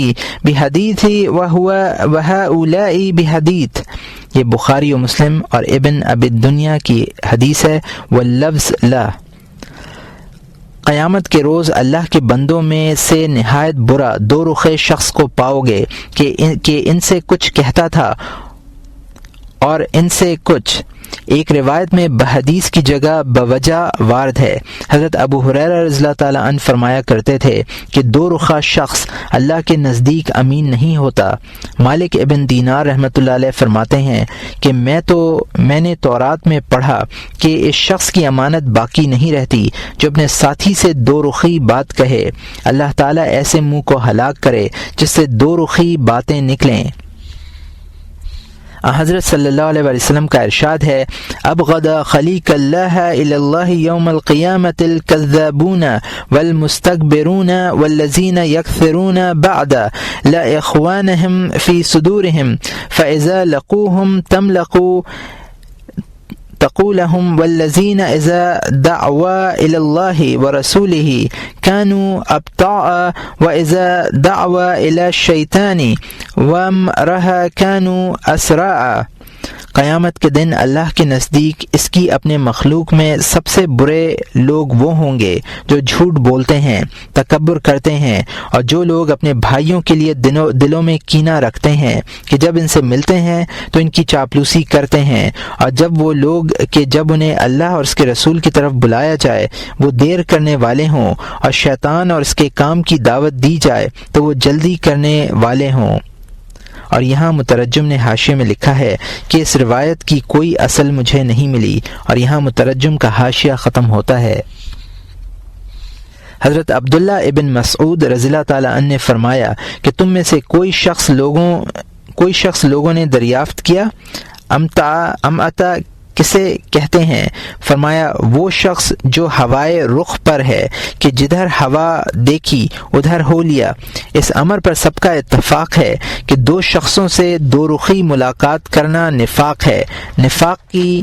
بحدیث وہؤلاء بحدیث۔ یہ بخاری و مسلم اور ابن ابی الدنیا کی حدیث ہے، واللفظ لا۔ قیامت کے روز اللہ کے بندوں میں سے نہایت برا دو رخے شخص کو پاؤ گے کہ ان سے کچھ کہتا تھا اور ان سے کچھ۔ ایک روایت میں بحدیث کی جگہ بوجہ وارد ہے۔ حضرت ابو ہریرہ رضی اللہ تعالیٰ عنہ فرمایا کرتے تھے کہ دو رخا شخص اللہ کے نزدیک امین نہیں ہوتا۔ مالک ابن دینار رحمۃ اللہ علیہ فرماتے ہیں کہ میں نے تورات میں پڑھا کہ اس شخص کی امانت باقی نہیں رہتی جو اپنے ساتھی سے دو رخی بات کہے۔ اللہ تعالیٰ ایسے منہ کو ہلاک کرے جس سے دو رخی باتیں نکلیں۔ حضرت صلی اللہ علیہ وسلم کا ارشاد ہے، ابغض خلیق اللہ الی اللہ یوم القیامۃ الکذابون والمستکبرون والذین یکثرون بعد لا اخوانہم فی صدورہم فاذا لقوہم تقولهم والذین اذا دعوا الی اللہ ورسولہ كانوا ابطاء واذا دعوا الى الشیطان وامرہ كانوا اسراء۔ قیامت کے دن اللہ کے نزدیک اس کی اپنے مخلوق میں سب سے برے لوگ وہ ہوں گے جو جھوٹ بولتے ہیں، تکبر کرتے ہیں، اور جو لوگ اپنے بھائیوں کے لیے دلوں میں کینہ رکھتے ہیں کہ جب ان سے ملتے ہیں تو ان کی چاپلوسی کرتے ہیں، اور جب وہ لوگ کہ جب انہیں اللہ اور اس کے رسول کی طرف بلایا جائے وہ دیر کرنے والے ہوں، اور شیطان اور اس کے کام کی دعوت دی جائے تو وہ جلدی کرنے والے ہوں۔ اور یہاں مترجم نے حاشیے میں لکھا ہے کہ اس روایت کی کوئی اصل مجھے نہیں ملی، اور یہاں مترجم کا حاشیہ ختم ہوتا ہے۔ حضرت عبداللہ ابن مسعود رضی اللہ تعالیٰ عنہ نے فرمایا کہ تم میں سے کوئی شخص لوگوں نے دریافت کیا، امتا کسے کہتے ہیں؟ فرمایا وہ شخص جو ہوائے رخ پر ہے کہ جدھر ہوا دیکھی ادھر ہو لیا۔ اس امر پر سب کا اتفاق ہے کہ دو شخصوں سے دو رخی ملاقات کرنا نفاق ہے۔ نفاق کی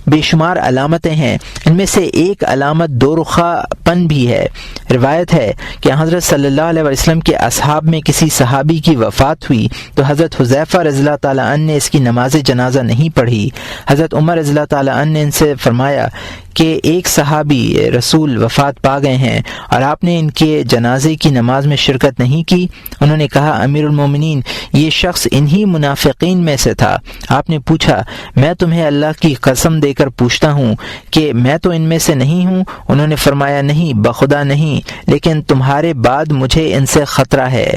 بے شمار علامتیں ہیں، ان میں سے ایک علامت دو رخا پن بھی ہے۔ روایت ہے کہ حضرت صلی اللہ علیہ وسلم کے اصحاب میں کسی صحابی کی وفات ہوئی تو حضرت حذیفہ رضی اللہ تعالیٰ عنہ نے اس کی نماز جنازہ نہیں پڑھی۔ حضرت عمر رضی اللہ تعالیٰ عنہ نے ان سے فرمایا کہ ایک صحابی رسول وفات پا گئے ہیں اور آپ نے ان کے جنازے کی نماز میں شرکت نہیں کی؟ انہوں نے کہا امیر المومنین یہ شخص انہی منافقین میں سے تھا۔ آپ نے پوچھا میں تمہیں اللہ کی قسم دے کر پوچھتا ہوں کہ میں تو ان میں سے نہیں ہوں؟ انہوں نے فرمایا نہیں بخدا نہیں، لیکن تمہارے بعد مجھے ان سے خطرہ ہے۔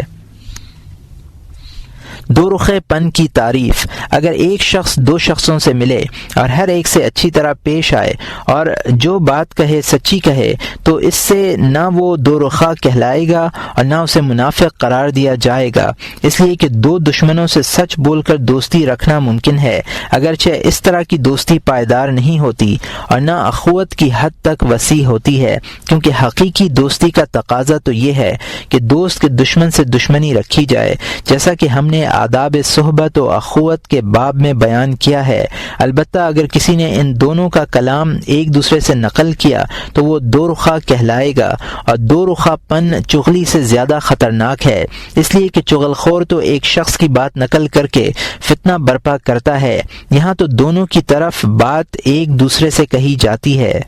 دو رخے پن کی تعریف۔ اگر ایک شخص دو شخصوں سے ملے اور ہر ایک سے اچھی طرح پیش آئے اور جو بات کہے سچی کہے تو اس سے نہ وہ دو رخا کہلائے گا اور نہ اسے منافق قرار دیا جائے گا، اس لیے کہ دو دشمنوں سے سچ بول کر دوستی رکھنا ممکن ہے، اگرچہ اس طرح کی دوستی پائیدار نہیں ہوتی اور نہ اخوت کی حد تک وسیع ہوتی ہے، کیونکہ حقیقی دوستی کا تقاضا تو یہ ہے کہ دوست کے دشمن سے دشمنی رکھی جائے، جیسا کہ ہم نے آداب صحبت و اخوت کے باب میں بیان کیا ہے۔ البتہ اگر کسی نے ان دونوں کا کلام ایک دوسرے سے نقل کیا تو وہ دو رخا کہلائے گا، اور دو رخا پن چغلی سے زیادہ خطرناک ہے، اس لیے کہ چغل خور تو ایک شخص کی بات نقل کر کے فتنہ برپا کرتا ہے، یہاں تو دونوں کی طرف بات ایک دوسرے سے کہی جاتی ہے۔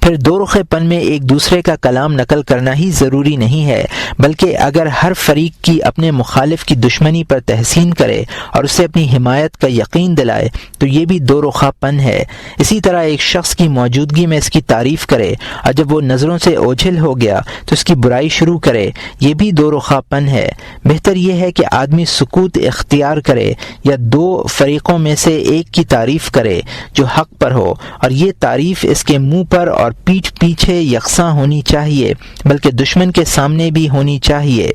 پھر دو رخے پن میں ایک دوسرے کا کلام نقل کرنا ہی ضروری نہیں ہے، بلکہ اگر ہر فریق کی اپنے مخالف کی دشمنی پر تحسین کرے اور اسے اپنی حمایت کا یقین دلائے تو یہ بھی دو رخا پن ہے۔ اسی طرح ایک شخص کی موجودگی میں اس کی تعریف کرے اور جب وہ نظروں سے اوجھل ہو گیا تو اس کی برائی شروع کرے، یہ بھی دو رخا پن ہے۔ بہتر یہ ہے کہ آدمی سکوت اختیار کرے یا دو فریقوں میں سے ایک کی تعریف کرے جو حق پر ہو، اور یہ تعریف اس کے منہ پر اور پیٹھ پیچھے یکساں ہونی چاہیے، بلکہ دشمن کے سامنے بھی ہونی چاہیے۔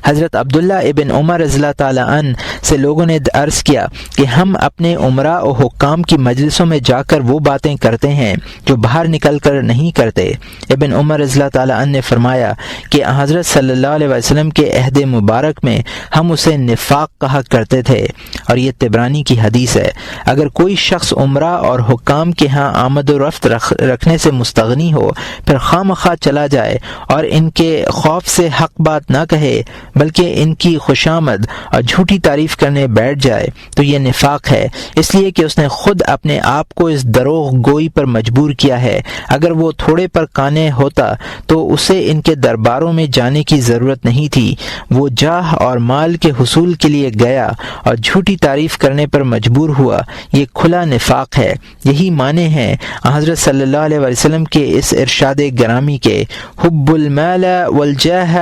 حضرت عبداللہ ابن عمر رضی اللہ تعالیٰ عنہ سے لوگوں نے عرض کیا کہ ہم اپنے عمراء و حکام کی مجلسوں میں جا کر وہ باتیں کرتے ہیں جو باہر نکل کر نہیں کرتے۔ ابن عمر رضی اللہ تعالیٰ عنہ نے فرمایا کہ حضرت صلی اللہ علیہ وسلم کے عہد مبارک میں ہم اسے نفاق کہا کرتے تھے، اور یہ طبرانی کی حدیث ہے۔ اگر کوئی شخص عمراء اور حکام کے ہاں آمد و رفت رکھنے سے مستغنی ہو، پھر خواہ چلا جائے اور ان کے خوف سے حق بات نہ کہے بلکہ ان کی خوشامد اور جھوٹی تعریف کرنے بیٹھ جائے تو یہ نفاق ہے، اس لیے کہ اس نے خود اپنے آپ کو اس دروغ گوئی پر مجبور کیا ہے۔ اگر وہ تھوڑے پر کانے ہوتا تو اسے ان کے درباروں میں جانے کی ضرورت نہیں تھی، وہ جاہ اور مال کے حصول کے لیے گیا اور جھوٹی تعریف کرنے پر مجبور ہوا، یہ کھلا نفاق ہے۔ یہی معنی ہیں حضرت صلی اللہ علیہ وسلم کے اس ارشاد گرامی کے، حب المال والجاہ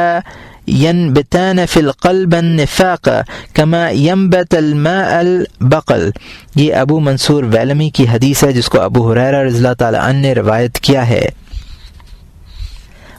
ینبتان فی القلب النفاق کما ینبت الماء البقل۔ یہ ابو منصور ویلمی کی حدیث ہے جس کو ابو ہریرہ رضی اللہ تعالی عنہ نے روایت کیا ہے۔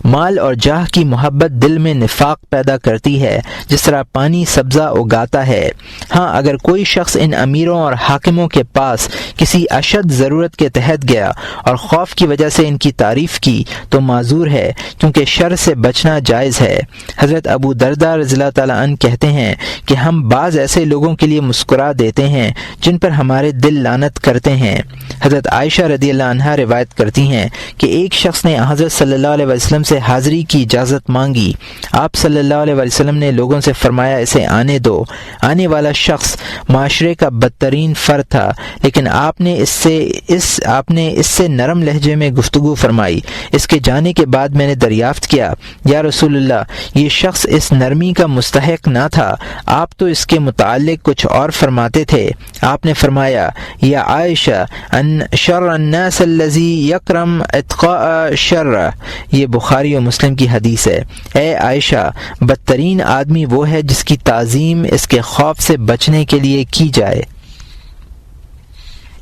مال اور جاہ کی محبت دل میں نفاق پیدا کرتی ہے، جس طرح پانی سبزہ اگاتا ہے۔ ہاں اگر کوئی شخص ان امیروں اور حاکموں کے پاس کسی اشد ضرورت کے تحت گیا اور خوف کی وجہ سے ان کی تعریف کی تو معذور ہے، کیونکہ شر سے بچنا جائز ہے۔ حضرت ابو درداء رضی اللہ تعالیٰ عنہ کہتے ہیں کہ ہم بعض ایسے لوگوں کے لیے مسکرا دیتے ہیں جن پر ہمارے دل لعنت کرتے ہیں۔ حضرت عائشہ رضی اللہ عنہا روایت کرتی ہیں کہ ایک شخص نے حضرت صلی اللہ علیہ وسلم سے حاضری کی اجازت مانگی۔ آپ صلی اللہ علیہ وسلم نے لوگوں سے فرمایا اسے آنے دو۔ آنے والا شخص معاشرے کا بدترین فرد تھا، لیکن آپ نے اس سے نرم لہجے میں گفتگو فرمائی۔ اس کے جانے کے بعد میں نے دریافت کیا یا رسول اللہ یہ شخص اس نرمی کا مستحق نہ تھا، آپ تو اس کے متعلق کچھ اور فرماتے تھے۔ آپ نے فرمایا یا عائشہ ان شر الناس الذی یکرم اتقاء شر، یہ بخاری و مسلم کی حدیث ہے۔ اے عائشہ بدترین آدمی وہ ہے جس کی تعظیم اس کے خوف سے بچنے کے لیے کی جائے۔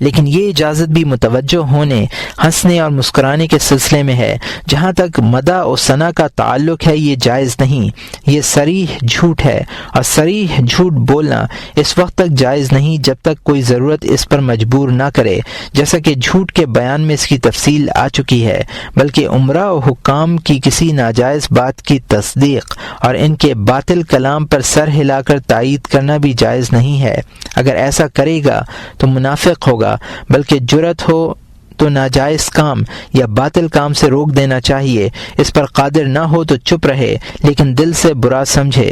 لیکن یہ اجازت بھی متوجہ ہونے، ہنسنے اور مسکرانے کے سلسلے میں ہے۔ جہاں تک مدح و ثنا کا تعلق ہے یہ جائز نہیں، یہ صریح جھوٹ ہے، اور صریح جھوٹ بولنا اس وقت تک جائز نہیں جب تک کوئی ضرورت اس پر مجبور نہ کرے، جیسا کہ جھوٹ کے بیان میں اس کی تفصیل آ چکی ہے۔ بلکہ عمراء و حکام کی کسی ناجائز بات کی تصدیق اور ان کے باطل کلام پر سر ہلا کر تائید کرنا بھی جائز نہیں ہے۔ اگر ایسا کرے گا تو منافق ہوگا، بلکہ جرأت ہو تو ناجائز کام یا باطل کام سے روک دینا چاہیے۔ اس پر قادر نہ ہو تو چپ رہے، لیکن دل سے برا سمجھے۔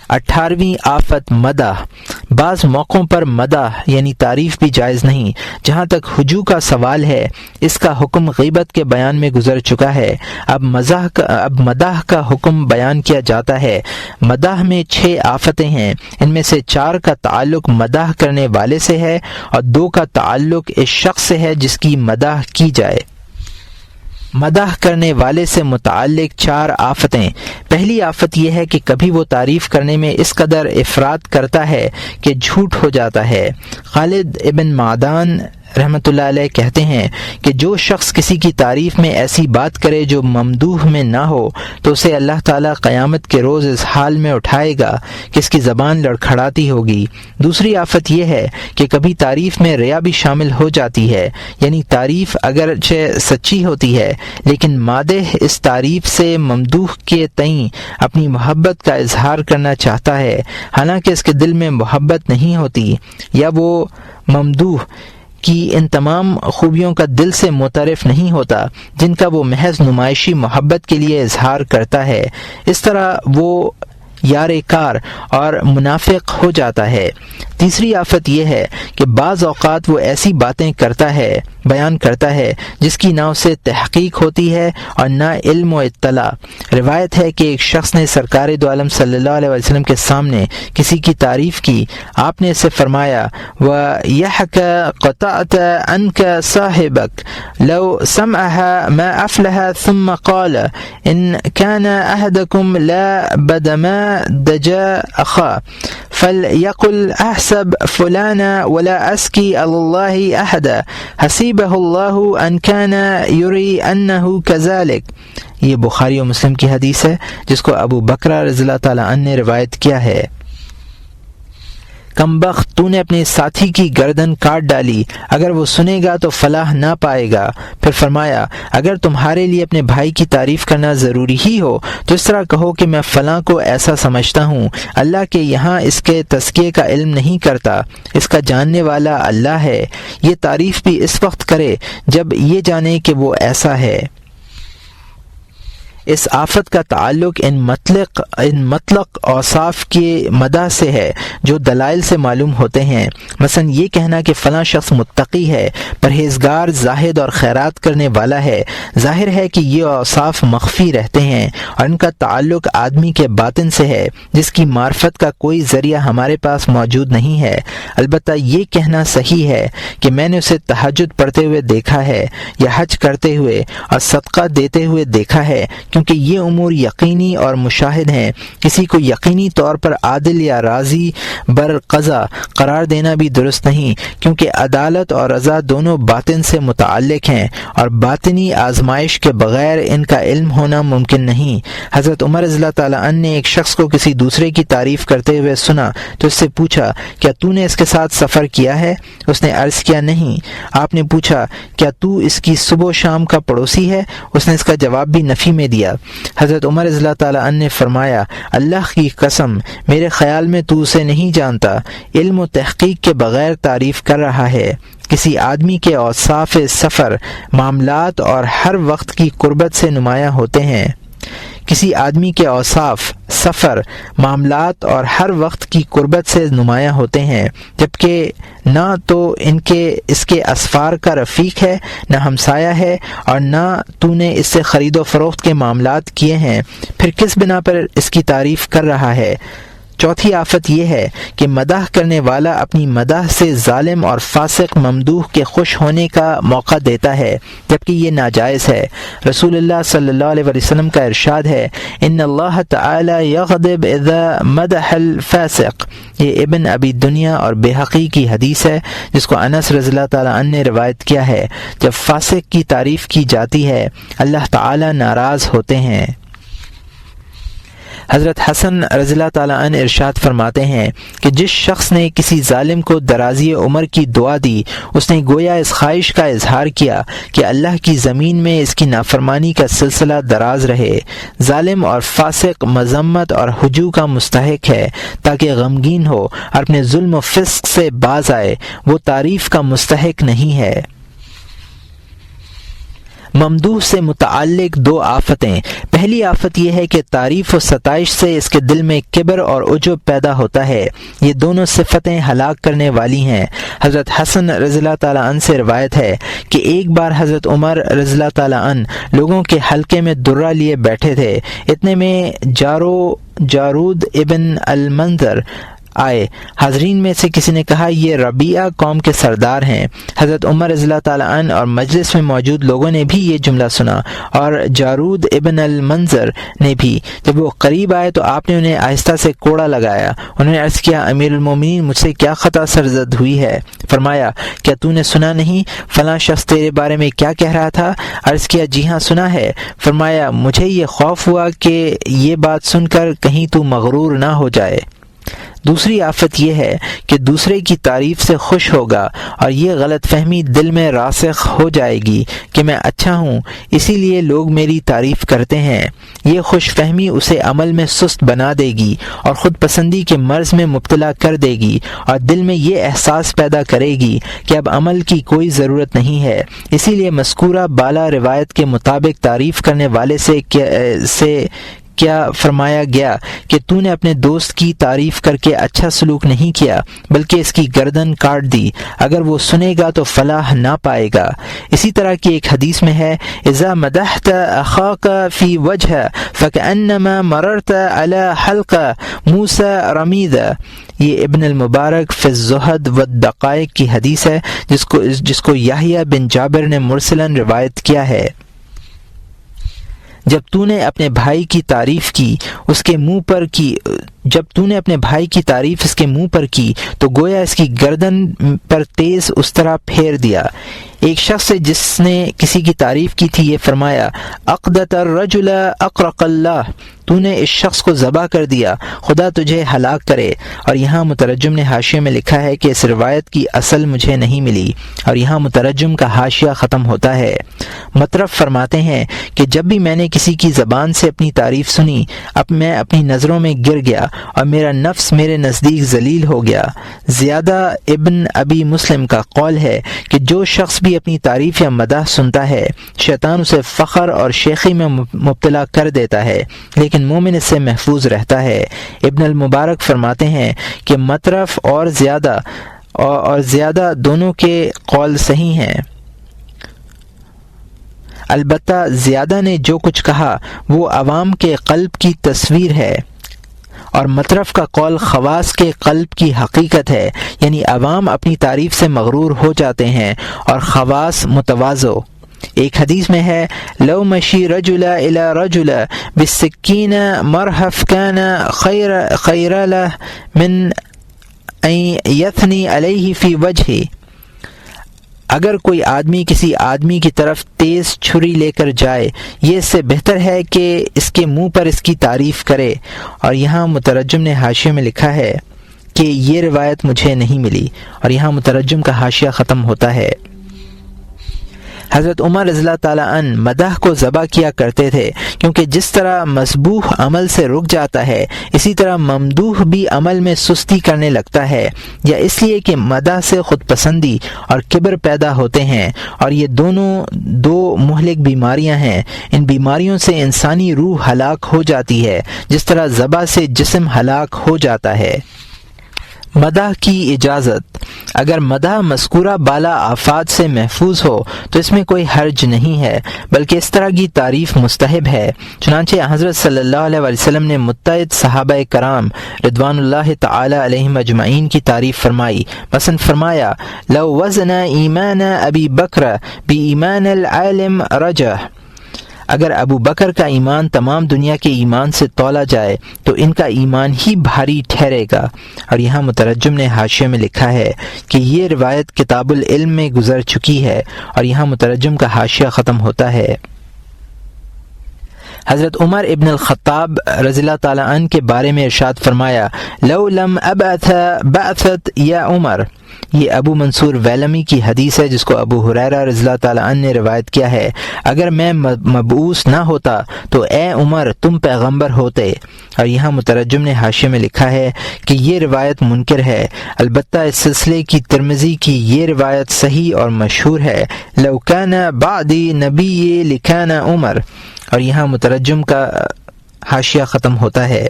18ویں آفت مدح۔ بعض موقعوں پر مدح یعنی تعریف بھی جائز نہیں۔ جہاں تک ہجو کا سوال ہے، اس کا حکم غیبت کے بیان میں گزر چکا ہے۔ اب مدح کا حکم بیان کیا جاتا ہے۔ مدح میں 6 آفتیں ہیں، ان میں سے 4 کا تعلق مدح کرنے والے سے ہے اور 2 کا تعلق اس شخص سے ہے جس کی مدح کی جائے۔ مدح کرنے والے سے متعلق 4 آفتیں۔ پہلی آفت یہ ہے کہ کبھی وہ تعریف کرنے میں اس قدر افراط کرتا ہے کہ جھوٹ ہو جاتا ہے۔ خالد ابن معدان رحمۃ اللہ علیہ کہتے ہیں کہ جو شخص کسی کی تعریف میں ایسی بات کرے جو ممدوح میں نہ ہو تو اسے اللہ تعالیٰ قیامت کے روز اس حال میں اٹھائے گا کہ اس کی زبان لڑکھڑاتی ہوگی۔ دوسری آفت یہ ہے کہ کبھی تعریف میں ریا بھی شامل ہو جاتی ہے، یعنی تعریف اگرچہ سچی ہوتی ہے لیکن مادح اس تعریف سے ممدوح کے تئیں اپنی محبت کا اظہار کرنا چاہتا ہے، حالانکہ اس کے دل میں محبت نہیں ہوتی، یا وہ ممدوح کی ان تمام خوبیوں کا دل سے معترف نہیں ہوتا جن کا وہ محض نمائشی محبت کے لیے اظہار کرتا ہے۔ اس طرح وہ یار کار اور منافق ہو جاتا ہے۔ تیسری آفت یہ ہے کہ بعض اوقات وہ ایسی باتیں بیان کرتا ہے جس کی نہ اسے تحقیق ہوتی ہے اور نہ علم و اطلاع۔ روایت ہے کہ ایک شخص نے سرکار دو عالم صلی اللہ علیہ وسلم کے سامنے کسی کی تعریف کی۔ آپ نے اسے فرمایا وَيَحْكَ قَطَعْتَ عَنْكَ صَاحِبَكَ لَوْ سَمْعَهَا مَا أَفْلَهَ ثُمَّ قَالَ إِنْ كَانَ أَحَدَكُمْ لَا بَدَمَا دَجَا أَخَا فَلْيَقُلْ أَحْسَبْ فُلَانًا وَلَا أَسْكِي عَلَى اللَّهِ أَحَدًا حَسِبَهُ اللَّهُ أَنْ كَانَ يُرِي أَنَّهُ كَذَلِكَ۔ یہ بخاری و مسلم کی حدیث ہے جس کو ابو بکرہ رضی اللہ تعالیٰ عنہ نے روایت کیا ہے۔ کم بخت، تو نے اپنے ساتھی کی گردن کاٹ ڈالی، اگر وہ سنے گا تو فلاح نہ پائے گا۔ پھر فرمایا اگر تمہارے لیے اپنے بھائی کی تعریف کرنا ضروری ہی ہو تو اس طرح کہو کہ میں فلاں کو ایسا سمجھتا ہوں، اللہ کے یہاں اس کے تزکیے کا علم نہیں کرتا، اس کا جاننے والا اللہ ہے۔ یہ تعریف بھی اس وقت کرے جب یہ جانے کہ وہ ایسا ہے۔ اس آفت کا تعلق ان مطلق اوصاف کے مدح سے ہے جو دلائل سے معلوم ہوتے ہیں۔ مثلا یہ کہنا کہ فلاں شخص متقی ہے، پرہیزگار، زاہد اور خیرات کرنے والا ہے، ظاہر ہے کہ یہ اوصاف مخفی رہتے ہیں اور ان کا تعلق آدمی کے باطن سے ہے جس کی معرفت کا کوئی ذریعہ ہمارے پاس موجود نہیں ہے۔ البتہ یہ کہنا صحیح ہے کہ میں نے اسے تہجد پڑھتے ہوئے دیکھا ہے یا حج کرتے ہوئے اور صدقہ دیتے ہوئے دیکھا ہے، کیونکہ یہ امور یقینی اور مشاہد ہیں۔ کسی کو یقینی طور پر عادل یا راضی بر قضا قرار دینا بھی درست نہیں، کیونکہ عدالت اور رضا دونوں باطن سے متعلق ہیں اور باطنی آزمائش کے بغیر ان کا علم ہونا ممکن نہیں۔ حضرت عمر رضی اللہ تعالیٰ عنہ نے ایک شخص کو کسی دوسرے کی تعریف کرتے ہوئے سنا تو اس سے پوچھا کیا تو نے اس کے ساتھ سفر کیا ہے؟ اس نے عرض کیا نہیں۔ آپ نے پوچھا کیا تو اس کی صبح و شام کا پڑوسی ہے؟ اس نے اس کا جواب بھی نفی میں دیا۔ حضرت عمر رضی اللہ تعالیٰ عنہ نے فرمایا اللہ کی قسم میرے خیال میں تو اسے نہیں جانتا، علم و تحقیق کے بغیر تعریف کر رہا ہے۔ کسی آدمی کے اوصاف سفر، معاملات اور ہر وقت کی قربت سے نمایاں ہوتے ہیں۔ کسی آدمی کے اوصاف، سفر، معاملات اور ہر وقت کی قربت سے نمایاں ہوتے ہیں، جبکہ نہ تو اس کے اسفار کا رفیق ہے، نہ ہمسایہ ہے اور نہ تو نے اس سے خرید و فروخت کے معاملات کیے ہیں، پھر کس بنا پر اس کی تعریف کر رہا ہے؟ چوتھی آفت یہ ہے کہ مدح کرنے والا اپنی مدح سے ظالم اور فاسق ممدوح کے خوش ہونے کا موقع دیتا ہے، جبکہ یہ ناجائز ہے۔ رسول اللہ صلی اللہ علیہ وسلم کا ارشاد ہے ان اللہ تعالی یغضب اذا مدح الفاسق۔ یہ ابن ابی دنیا اور بہقی کی حدیث ہے جس کو انس رضی اللہ تعالیٰ عنہ نے روایت کیا ہے۔ جب فاسق کی تعریف کی جاتی ہے اللہ تعالی ناراض ہوتے ہیں۔ حضرت حسن رضی اللہ تعالیٰ عنہ ارشاد فرماتے ہیں کہ جس شخص نے کسی ظالم کو درازی عمر کی دعا دی اس نے گویا اس خواہش کا اظہار کیا کہ اللہ کی زمین میں اس کی نافرمانی کا سلسلہ دراز رہے۔ ظالم اور فاسق مذمت اور ہجو کا مستحق ہے تاکہ غمگین ہو اور اپنے ظلم و فسق سے باز آئے، وہ تعریف کا مستحق نہیں ہے۔ ممدوح سے متعلق دو آفتیں۔ پہلی آفت یہ ہے کہ تعریف و ستائش سے اس کے دل میں کبر اور عجب پیدا ہوتا ہے، یہ دونوں صفتیں ہلاک کرنے والی ہیں۔ حضرت حسن رضی اللہ تعالیٰ عنہ سے روایت ہے کہ ایک بار حضرت عمر رضی اللہ تعالیٰ عنہ لوگوں کے حلقے میں درہ لیے بیٹھے تھے، اتنے میں جارود ابن المنذر آئے۔ حاضرین میں سے کسی نے کہا یہ ربیعہ قوم کے سردار ہیں۔ حضرت عمر رضی اللہ تعالیٰ عنہ اور مجلس میں موجود لوگوں نے بھی یہ جملہ سنا اور جارود ابن المنذر نے بھی۔ جب وہ قریب آئے تو آپ نے انہیں آہستہ سے کوڑا لگایا۔ انہوں نے عرض کیا امیر المومنین مجھ سے کیا خطا سرزد ہوئی ہے؟ فرمایا کیا تو نے سنا نہیں فلاں شخص تیرے بارے میں کیا کہہ رہا تھا؟ عرض کیا جی ہاں سنا ہے۔ فرمایا مجھے یہ خوف ہوا کہ یہ بات سن کر کہیں تو مغرور نہ ہو جائے۔ دوسری آفت یہ ہے کہ دوسرے کی تعریف سے خوش ہوگا اور یہ غلط فہمی دل میں راسخ ہو جائے گی کہ میں اچھا ہوں اسی لیے لوگ میری تعریف کرتے ہیں۔ یہ خوش فہمی اسے عمل میں سست بنا دے گی اور خود پسندی کے مرض میں مبتلا کر دے گی اور دل میں یہ احساس پیدا کرے گی کہ اب عمل کی کوئی ضرورت نہیں ہے۔ اسی لیے مذکورہ بالا روایت کے مطابق تعریف کرنے والے سے کیا فرمایا گیا کہ تو نے اپنے دوست کی تعریف کر کے اچھا سلوک نہیں کیا بلکہ اس کی گردن کاٹ دی، اگر وہ سنے گا تو فلاح نہ پائے گا۔ اسی طرح کی ایک حدیث میں ہے اذا مدحت اخاک فی وجہ فکأنما مررت علی حلق موسی رمیدا۔ یہ ابن المبارک فی الزہد والدقائق کی حدیث ہے جس کو یحییٰ بن جابر نے مرسلاً روایت کیا ہے۔ جب تو نے اپنے بھائی کی تعریف اس کے منہ پر کی تو گویا اس کی گردن پر تیز اس طرح پھیر دیا۔ ایک شخص سے جس نے کسی کی تعریف کی تھی یہ فرمایا اقدت الرجل اقرق اللہ، تو نے اس شخص کو ذبح کر دیا، خدا تجھے ہلاک کرے۔ اور یہاں مترجم نے حاشیے میں لکھا ہے کہ اس روایت کی اصل مجھے نہیں ملی، اور یہاں مترجم کا حاشیہ ختم ہوتا ہے۔ مطرف فرماتے ہیں کہ جب بھی میں نے کسی کی زبان سے اپنی تعریف سنی اب میں اپنی نظروں میں گر گیا اور میرا نفس میرے نزدیک ذلیل ہو گیا۔ زیادہ ابن ابی مسلم کا قول ہے کہ جو شخص بھی اپنی تعریف یا مدح سنتا ہے شیطان اسے فخر اور شیخی میں مبتلا کر دیتا ہے لیکن مومن اس سے محفوظ رہتا ہے۔ ابن المبارک فرماتے ہیں کہ مطرف اور زیادہ دونوں کے قول صحیح ہیں، البتہ زیادہ نے جو کچھ کہا وہ عوام کے قلب کی تصویر ہے اور مطرف کا قول خواص کے قلب کی حقیقت ہے، یعنی عوام اپنی تعریف سے مغرور ہو جاتے ہیں اور خواص متواضع۔ ایک حدیث میں ہے لو مشی رجل الى رجل بالسکین مرحف کان خیر له من ان یثنی علیہ فی وجہہ، اگر کوئی آدمی کسی آدمی کی طرف تیز چھری لے کر جائے یہ اس سے بہتر ہے کہ اس کے منہ پر اس کی تعریف کرے۔ اور یہاں مترجم نے حاشیے میں لکھا ہے کہ یہ روایت مجھے نہیں ملی، اور یہاں مترجم کا حاشیہ ختم ہوتا ہے۔ حضرت عمر رضی اللہ تعالیٰ عنہ مدح کو ذبح کیا کرتے تھے کیونکہ جس طرح مسبوح عمل سے رک جاتا ہے اسی طرہ ممدوح بھی عمل میں سستی کرنے لگتا ہے، یا اس لیے کہ مدح سے خود پسندی اور کبر پیدا ہوتے ہیں، اور یہ دونوں دو مہلک بیماریاں ہیں۔ ان بیماریوں سے انسانی روح ہلاک ہو جاتی ہے جس طرح ذبح سے جسم ہلاک ہو جاتا ہے۔ مدح کی اجازت، اگر مدح مذکورہ بالا آفات سے محفوظ ہو تو اس میں کوئی حرج نہیں ہے بلکہ اس طرح کی تعریف مستحب ہے۔ چنانچہ حضرت صلی اللہ علیہ وسلم نے متعدد صحابہ کرام رضوان اللہ تعالی علیہم اجمعین کی تعریف فرمائی، مثلا فرمایا لو وزن ایمان ابی بکر بی ایمان العالم رجح، اگر ابو بکر کا ایمان تمام دنیا کے ایمان سے تولا جائے تو ان کا ایمان ہی بھاری ٹھہرے گا۔ اور یہاں مترجم نے حاشیے میں لکھا ہے کہ یہ روایت کتاب العلم میں گزر چکی ہے، اور یہاں مترجم کا حاشیہ ختم ہوتا ہے۔ حضرت عمر ابن الخطاب رضی اللہ تعالیٰ عنہ کے بارے میں ارشاد فرمایا، لو لم ابعث بعثت یا عمر. یہ ابو منصور ویلمی کی حدیث ہے جس کو ابو ہریرہ رضی اللہ تعالیٰ عنہ نے روایت کیا ہے. اگر میں مبعوث نہ ہوتا تو اے عمر تم پیغمبر ہوتے. اور یہاں مترجم نے حاشیے میں لکھا ہے کہ یہ روایت منکر ہے، البتہ اس سلسلے کی ترمذی کی یہ روایت صحیح اور مشہور ہے، لو کان بعدی نبی لکان عمر. اور یہاں مترجم کا حاشیہ ختم ہوتا ہے.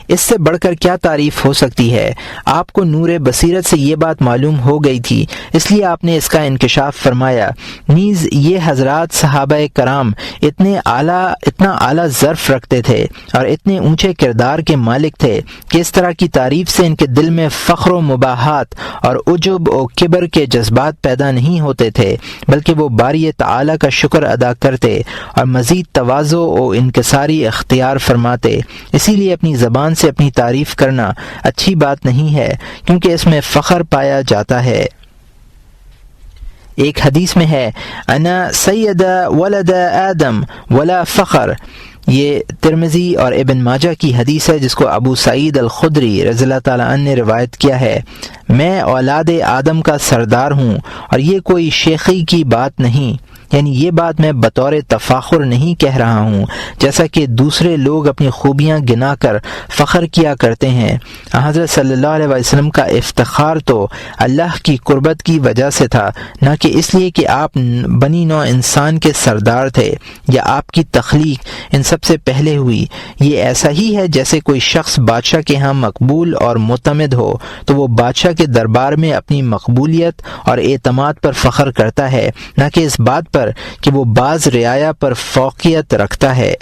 اس سے بڑھ کر کیا تعریف ہو سکتی ہے؟ آپ کو نور بصیرت سے یہ بات معلوم ہو گئی تھی، اس لیے آپ نے اس کا انکشاف فرمایا. نیز یہ حضرات صحابہ کرام اتنا اعلیٰ ظرف رکھتے تھے اور اتنے اونچے کردار کے مالک تھے کہ اس طرح کی تعریف سے ان کے دل میں فخر و مباحات اور عجب و کبر کے جذبات پیدا نہیں ہوتے تھے، بلکہ وہ باری تعالی کا شکر ادا کرتے اور مزید تواضع و انکساری اختیار فرماتے. اسی لیے اپنی زبان سے اپنی تعریف کرنا اچھی بات نہیں ہے، کیونکہ اس میں فخر پایا جاتا ہے. ایک حدیث میں ہے، انا سید ولد آدم ولا فخر. یہ ترمذی اور ابن ماجہ کی حدیث ہے جس کو ابو سعید الخدری رضی اللہ تعالیٰ عنہ نے روایت کیا ہے. میں اولاد آدم کا سردار ہوں اور یہ کوئی شیخی کی بات نہیں، یعنی یہ بات میں بطور تفاخر نہیں کہہ رہا ہوں جیسا کہ دوسرے لوگ اپنی خوبیاں گنا کر فخر کیا کرتے ہیں. حضرت صلی اللہ علیہ وسلم کا افتخار تو اللہ کی قربت کی وجہ سے تھا، نہ کہ اس لیے کہ آپ بنی نوع انسان کے سردار تھے یا آپ کی تخلیق ان سب سے پہلے ہوئی. یہ ایسا ہی ہے جیسے کوئی شخص بادشاہ کے ہاں مقبول اور معتمد ہو تو وہ بادشاہ کے دربار میں اپنی مقبولیت اور اعتماد پر فخر کرتا ہے، نہ کہ اس بات پر کہ وہ بعض رعایا پر فوقیت رکھتا ہے.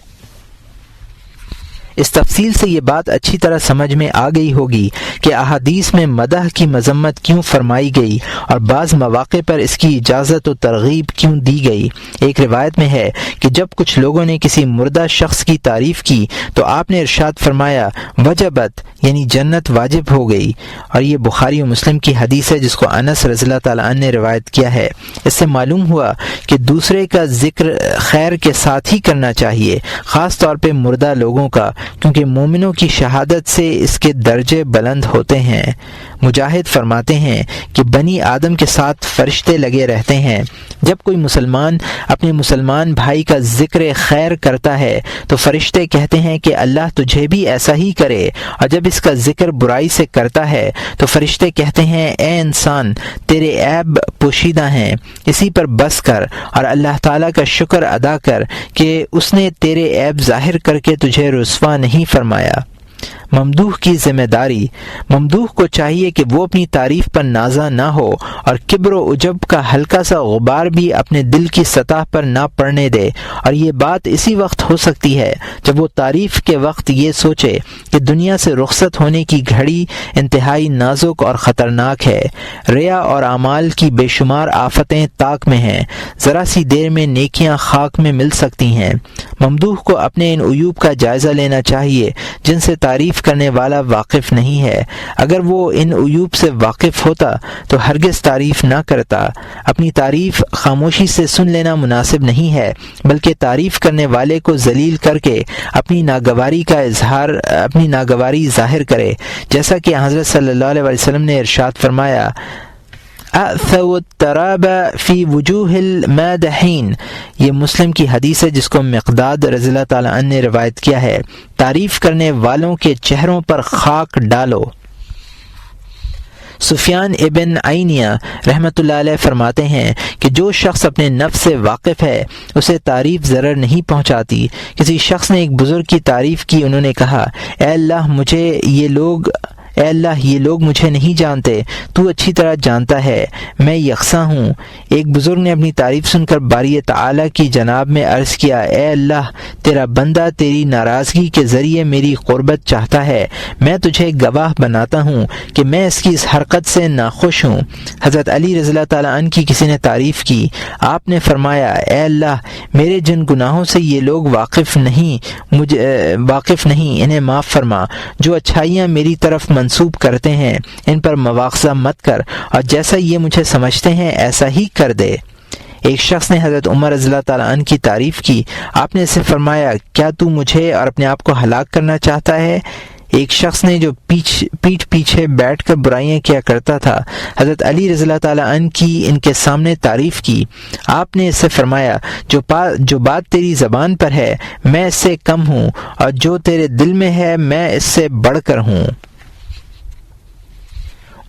اس تفصیل سے یہ بات اچھی طرح سمجھ میں آ گئی ہوگی کہ احادیث میں مدح کی مذمت کیوں فرمائی گئی اور بعض مواقع پر اس کی اجازت و ترغیب کیوں دی گئی. ایک روایت میں ہے کہ جب کچھ لوگوں نے کسی مردہ شخص کی تعریف کی تو آپ نے ارشاد فرمایا، وجبت، یعنی جنت واجب ہو گئی. اور یہ بخاری و مسلم کی حدیث ہے جس کو انس رضی اللہ تعالیٰ عنہ نے روایت کیا ہے. اس سے معلوم ہوا کہ دوسرے کا ذکر خیر کے ساتھ ہی کرنا چاہیے، خاص طور پہ مردہ لوگوں کا، کیونکہ مومنوں کی شہادت سے اس کے درجے بلند ہوتے ہیں. مجاہد فرماتے ہیں کہ بنی آدم کے ساتھ فرشتے لگے رہتے ہیں. جب کوئی مسلمان اپنے مسلمان بھائی کا ذکر خیر کرتا ہے تو فرشتے کہتے ہیں کہ اللہ تجھے بھی ایسا ہی کرے، اور جب اس کا ذکر برائی سے کرتا ہے تو فرشتے کہتے ہیں اے انسان تیرے عیب پوشیدہ ہیں، اسی پر بس کر اور اللہ تعالیٰ کا شکر ادا کر کہ اس نے تیرے عیب ظاہر کر کے تجھے رسوا نہیں فرمایا. ممدوح کی ذمہ داری، ممدوح کو چاہیے کہ وہ اپنی تعریف پر نازا نہ ہو اور کبر و عجب کا ہلکا سا غبار بھی اپنے دل کی سطح پر نہ پڑنے دے. اور یہ بات اسی وقت ہو سکتی ہے جب وہ تعریف کے وقت یہ سوچے کہ دنیا سے رخصت ہونے کی گھڑی انتہائی نازک اور خطرناک ہے. ریا اور اعمال کی بے شمار آفتیں طاق میں ہیں، ذرا سی دیر میں نیکیاں خاک میں مل سکتی ہیں. ممدوح کو اپنے ان عیوب کا جائزہ لینا چاہیے جن سے تعریف کرنے والا واقف نہیں ہے. اگر وہ ان عیوب سے واقف ہوتا تو ہرگز تعریف نہ کرتا. اپنی تعریف خاموشی سے سن لینا مناسب نہیں ہے، بلکہ تعریف کرنے والے کو ذلیل کر کے اپنی ناگواری ظاہر کرے، جیسا کہ حضرت صلی اللہ علیہ وسلم نے ارشاد فرمایا، اَأْثَوُ التَّرَابَ فِي وُجُوهِ الْمَادِحِينَ. یہ مسلم کی حدیث ہے جس کو مقداد رضی اللہ تعالیٰ عنہ نے روایت کیا ہے، تعریف کرنے والوں کے چہروں پر خاک ڈالو. سفیان ابن عینیہ رحمۃ اللہ علیہ فرماتے ہیں کہ جو شخص اپنے نفس سے واقف ہے اسے تعریف ضرر نہیں پہنچاتی. کسی شخص نے ایک بزرگ کی تعریف کی، انہوں نے کہا، اے اللہ یہ لوگ مجھے نہیں جانتے، تو اچھی طرح جانتا ہے، میں یکساں ہوں. ایک بزرگ نے اپنی تعریف سن کر باری تعالی کی جناب میں عرض کیا، اے اللہ تیرا بندہ تیری ناراضگی کے ذریعے میری قربت چاہتا ہے، میں تجھے گواہ بناتا ہوں کہ میں اس کی اس حرکت سے ناخوش ہوں. حضرت علی رضی اللہ تعالیٰ عنہ کی کسی نے تعریف کی، آپ نے فرمایا، اے اللہ میرے جن گناہوں سے یہ لوگ واقف نہیں انہیں معاف فرما. جو اچھائیاں میری طرف منسوب کرتے ہیں ان پر مواخذہ مت کر، اور جیسا یہ مجھے سمجھتے ہیں ایسا ہی کر دے. ایک شخص نے حضرت عمر رضی اللہ تعالیٰ عنہ کی تعریف کی. آپ نے اس سے فرمایا کیا تو مجھے اور اپنے آپ کو ہلاک کرنا چاہتا ہے؟ ایک شخص نے جو پیٹھ پیچھے بیٹھ کر برائیاں کیا کرتا تھا حضرت علی رضی اللہ تعالیٰ عنہ کی ان کے سامنے تعریف کی. آپ نے اس سے فرمایا جو بات تیری زبان پر ہے میں اس سے کم ہوں، اور جو تیرے دل میں ہے میں اس سے بڑھ کر ہوں.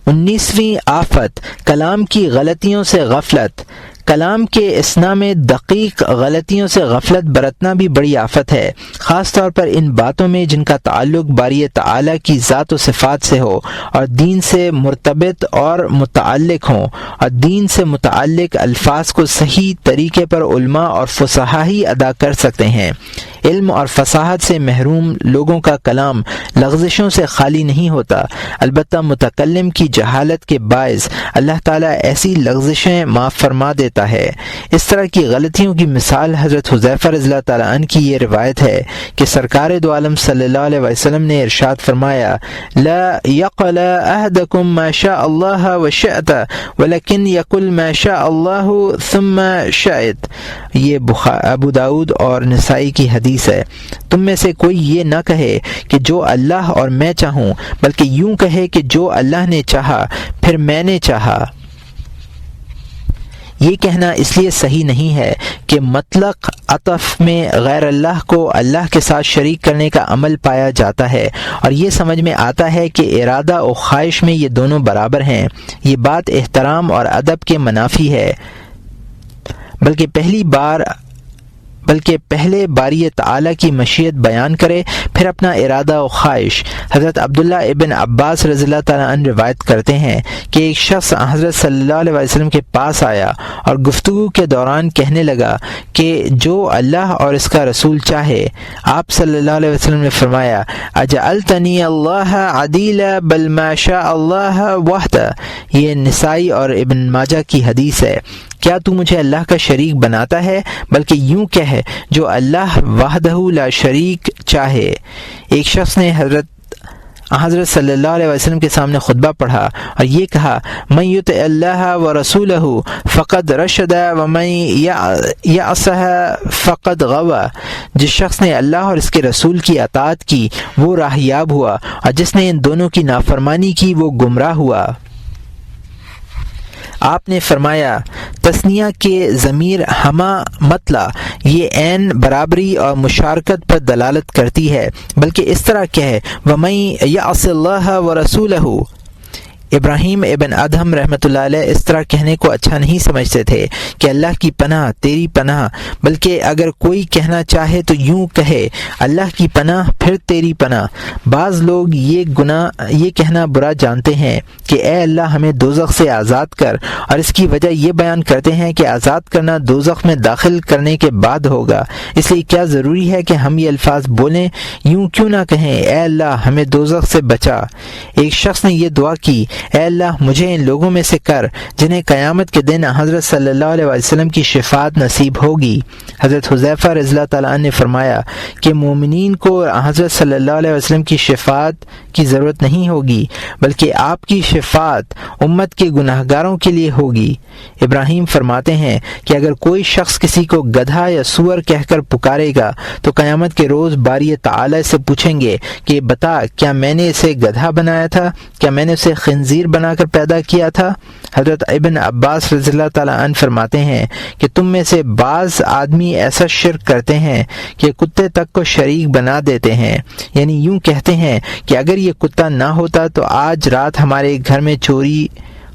19ویں آفت، کلام کی غلطیوں سے غفلت. کلام کے اثناء میں دقیق غلطیوں سے غفلت برتنا بھی بڑی آفت ہے، خاص طور پر ان باتوں میں جن کا تعلق باری تعالیٰ کی ذات و صفات سے ہو اور دین سے مرتبط اور متعلق ہوں، اور دین سے متعلق الفاظ کو صحیح طریقے پر علماء اور فصحاء ہی ادا کر سکتے ہیں. علم اور فصاحت سے محروم لوگوں کا کلام لغزشوں سے خالی نہیں ہوتا، البتہ متکلم کی جہالت کے باعث اللہ تعالیٰ ایسی لغزشیں معاف فرما دیتا ہے. اس طرح کی غلطیوں کی مثال حضرت حذیفہ رضی اللہ تعالیٰ عنہ کی یہ روایت ہے کہ سرکار دو عالم صلی اللہ علیہ وسلم نے ارشاد فرمایا لا یقل احدکم ما شاء اللہ وشئت ولکن یقل ما شاء اللہ ثم شئت. یہ ابو داؤد اور نسائی کی حدیث ہے. تم میں سے کوئی یہ نہ کہے کہ جو اللہ اور میں چاہوں، بلکہ یوں کہے کہ جو اللہ نے چاہا پھر میں نے چاہا. یہ کہنا اس لیے صحیح نہیں ہے کہ مطلق عطف میں غیر اللہ کو اللہ کے ساتھ شریک کرنے کا عمل پایا جاتا ہے، اور یہ سمجھ میں آتا ہے کہ ارادہ و خواہش میں یہ دونوں برابر ہیں. یہ بات احترام اور ادب کے منافی ہے، بلکہ پہلے باری تعالیٰ کی مشیت بیان کرے پھر اپنا ارادہ و خواہش. حضرت عبداللہ ابن عباس رضی اللہ تعالیٰ عنہ روایت کرتے ہیں کہ ایک شخص حضرت صلی اللہ علیہ وسلم کے پاس آیا اور گفتگو کے دوران کہنے لگا کہ جو اللہ اور اس کا رسول چاہے. آپ صلی اللہ علیہ وسلم نے فرمایا اجعلتنی اللہ عدیلا بل ما شاء اللہ وحدہ. یہ نسائی اور ابن ماجہ کی حدیث ہے. کیا تو مجھے اللہ کا شریک بناتا ہے؟ بلکہ یوں کہہ جو اللہ وحدہ لا شریک چاہے. ایک شخص نے حضرت صلی اللہ علیہ وسلم کے سامنے خطبہ پڑھا اور یہ کہا من یطع اللہ ورسولہ فقد رشد ومن یعصہ فقد غوی. جس شخص نے اللہ اور اس کے رسول کی اطاعت کی وہ راہیاب ہوا، اور جس نے ان دونوں کی نافرمانی کی وہ گمراہ ہوا. آپ نے فرمایا تثنیہ کے ضمیر ہما مطلع یہ عین برابری اور مشارکت پر دلالت کرتی ہے، بلکہ اس طرح کہے وَمَن یعص اللہ ورسولہ. ابراہیم ابن ادہم رحمۃ اللہ علیہ اس طرح کہنے کو اچھا نہیں سمجھتے تھے کہ اللہ کی پناہ تیری پناہ، بلکہ اگر کوئی کہنا چاہے تو یوں کہے اللہ کی پناہ پھر تیری پناہ. بعض لوگ یہ کہنا برا جانتے ہیں کہ اے اللہ ہمیں دوزخ سے آزاد کر، اور اس کی وجہ یہ بیان کرتے ہیں کہ آزاد کرنا دوزخ میں داخل کرنے کے بعد ہوگا، اس لیے کیا ضروری ہے کہ ہم یہ الفاظ بولیں؟ یوں کیوں نہ کہیں اے اللہ ہمیں دوزخ سے بچا. ایک شخص نے یہ دعا کی اے اللہ مجھے ان لوگوں میں سے کر جنہیں قیامت کے دن حضرت صلی اللہ علیہ وسلم کی شفاعت نصیب ہوگی. حضرت حذیفہ رضی اللہ تعالیٰ عنہ نے فرمایا کہ مومنین کو حضرت صلی اللہ علیہ وسلم کی شفاعت کی ضرورت نہیں ہوگی، بلکہ آپ کی شفاعت امت کے گناہگاروں کے لیے ہوگی. ابراہیم فرماتے ہیں کہ اگر کوئی شخص کسی کو گدھا یا سور کہہ کر پکارے گا تو قیامت کے روز باری تعالی سے پوچھیں گے کہ بتا کیا میں نے اسے گدھا بنایا تھا، کیا میں نے اسے خنزیر بنا کر پیدا کیا تھا. حضرت ابن عباس رضی اللہ تعالیٰ عنہ فرماتے ہیں کہ تم میں سے بعض آدمی ایسا شرک کرتے ہیں کہ کتے تک کو شریک بنا دیتے ہیں، یعنی یوں کہتے ہیں کہ اگر یہ کتا نہ ہوتا تو آج رات ہمارے گھر میں چوری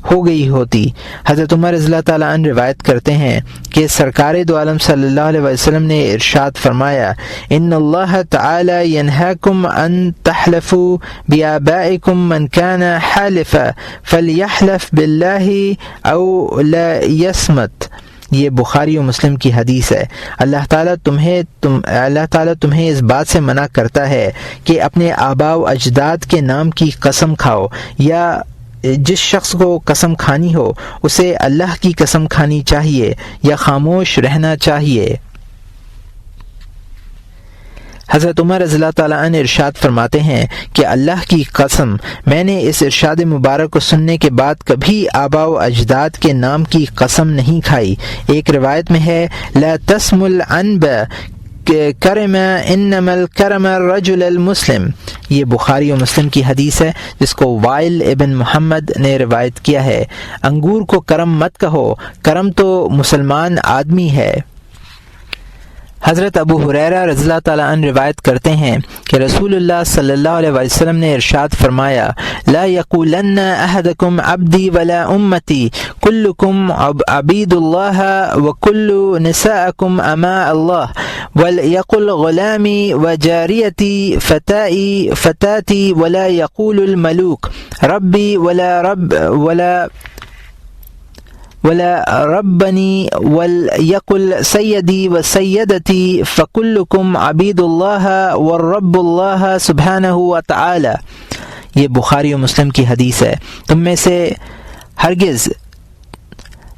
ہو گئی ہوتی. حضرت عمر رضی اللہ تعالیٰ عنہ روایت کرتے ہیں کہ سرکار دو عالم صلی اللہ علیہ وسلم نے ارشاد فرمایا ان اللہ تعالی ینہاکم ان تحلفوا بآبائکم من کان حالفا فلیحلف باللہ او لا یصمت. یہ بخاری و مسلم کی حدیث ہے. اللہ تعالیٰ تمہیں اس بات سے منع کرتا ہے کہ اپنے آباء و اجداد کے نام کی قسم کھاؤ، یا جس شخص کو قسم کھانی ہو اسے اللہ کی قسم کھانی چاہیے یا خاموش رہنا چاہیے. حضرت عمر رضی اللہ تعالیٰ عنہ ارشاد فرماتے ہیں کہ اللہ کی قسم میں نے اس ارشاد مبارک کو سننے کے بعد کبھی آباء و اجداد کے نام کی قسم نہیں کھائی۔ ایک روایت میں ہے لا تسم العنب کرم انما الکرم الرجل المسلم، یہ بخاری و مسلم کی حدیث ہے جس کو وائل ابن محمد نے روایت کیا ہے۔ انگور کو کرم مت کہو، کرم تو مسلمان آدمی ہے۔ حضرت ابو ہریرہ رضی اللہ تعالیٰ عنہ روایت کرتے ہیں کہ رسول اللہ صلی اللہ علیہ وسلم نے ارشاد فرمایا لا یقولن احدکم عبدی ولا امتی کلکم عبید اللہ وکل نساءکم اماء اللہ ولیقل غلامی وجاریتی فتاتی ولا یقول الملوک ربی ولا ربنی ولیقل سیدی و سیدتی فکلکم عبید اللہ والرب اللہ سبحانہ وتعالی۔ یہ بخاری و مسلم کی حدیث ہے۔ تم میں سے ہرگز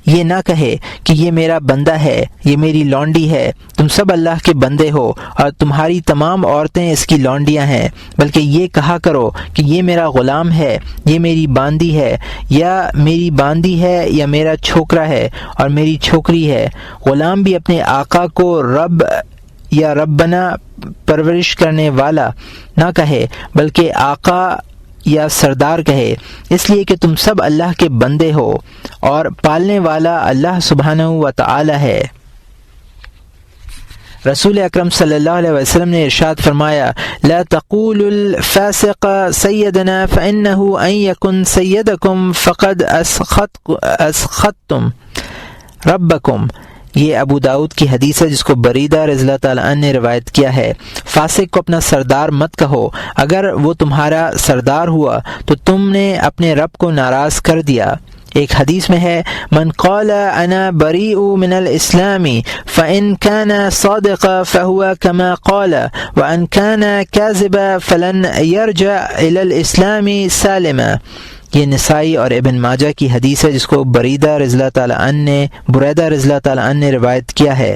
یہ نہ کہے کہ یہ میرا بندہ ہے، یہ میری لونڈی ہے، تم سب اللہ کے بندے ہو اور تمہاری تمام عورتیں اس کی لونڈیاں ہیں، بلکہ یہ کہا کرو کہ یہ میرا غلام ہے، یہ میری باندی ہے، یا میری باندی ہے یا میرا چھوکرا ہے اور میری چھوکری ہے۔ غلام بھی اپنے آقا کو رب یا ربنا پرورش کرنے والا نہ کہے بلکہ آقا یا سردار کہے، اس لیے کہ تم سب اللہ کے بندے ہو اور پالنے والا اللہ سبحانہ و تعالی ہے۔ رسول اکرم صلی اللہ علیہ وسلم نے ارشاد فرمایا لا تقول الفاسق سیدنا فإنه ان يكن سیدکم فقد اسخطتم ربکم۔ یہ ابو داؤد کی حدیث ہے جس کو بریدہ رضی اللہ تعالیٰ عنہ نے روایت کیا ہے۔ فاسق کو اپنا سردار مت کہو، اگر وہ تمہارا سردار ہوا تو تم نے اپنے رب کو ناراض کر دیا۔ ایک حدیث میں ہے من قال انا بریء من الاسلام فان كان صادقا فهو كما قال وان كان كاذبا فلن يرجع الى الاسلام سالما۔ یہ نسائی اور ابن ماجہ کی حدیث ہے جس کو بریدہ رضی اللہ تعالیٰ عنہ نے روایت کیا ہے۔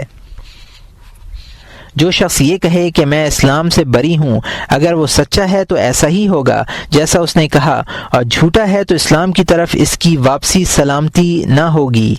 جو شخص یہ کہے کہ میں اسلام سے بری ہوں، اگر وہ سچا ہے تو ایسا ہی ہوگا جیسا اس نے کہا، اور جھوٹا ہے تو اسلام کی طرف اس کی واپسی سلامتی نہ ہوگی۔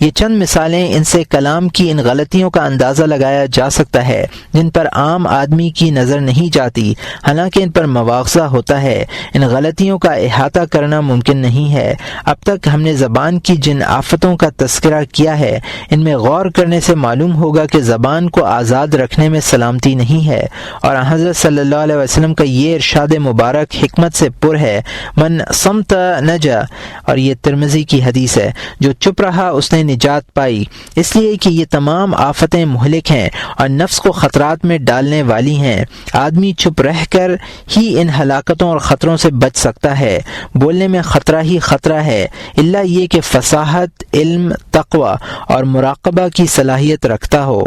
یہ چند مثالیں ان سے کلام کی ان غلطیوں کا اندازہ لگایا جا سکتا ہے جن پر عام آدمی کی نظر نہیں جاتی، حالانکہ ان پر مواخذہ ہوتا ہے۔ ان غلطیوں کا احاطہ کرنا ممکن نہیں ہے۔ اب تک ہم نے زبان کی جن آفتوں کا تذکرہ کیا ہے ان میں غور کرنے سے معلوم ہوگا کہ زبان کو آزاد رکھنے میں سلامتی نہیں ہے، اور حضرت صلی اللہ علیہ وسلم کا یہ ارشاد مبارک حکمت سے پر ہے من صمت نجا، اور یہ ترمذی کی حدیث ہے، جو چپ رہا اس نے نجات پائی، اس لیے کہ یہ تمام آفتیں مہلک ہیں اور نفس کو خطرات میں ڈالنے والی ہیں۔ آدمی چپ رہ کر ہی ان ہلاکتوں اور خطروں سے بچ سکتا ہے۔ بولنے میں خطرہ ہی خطرہ ہے، الا یہ کہ فصاحت، علم، تقوی اور مراقبہ کی صلاحیت رکھتا ہو۔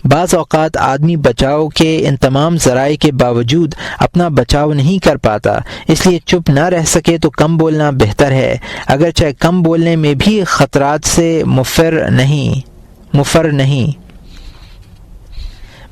بعض اوقات آدمی بچاؤ کے ان تمام ذرائع کے باوجود اپنا بچاؤ نہیں کر پاتا، اس لیے چپ نہ رہ سکے تو کم بولنا بہتر ہے، اگرچہ کم بولنے میں بھی خطرات سے مفر نہیں۔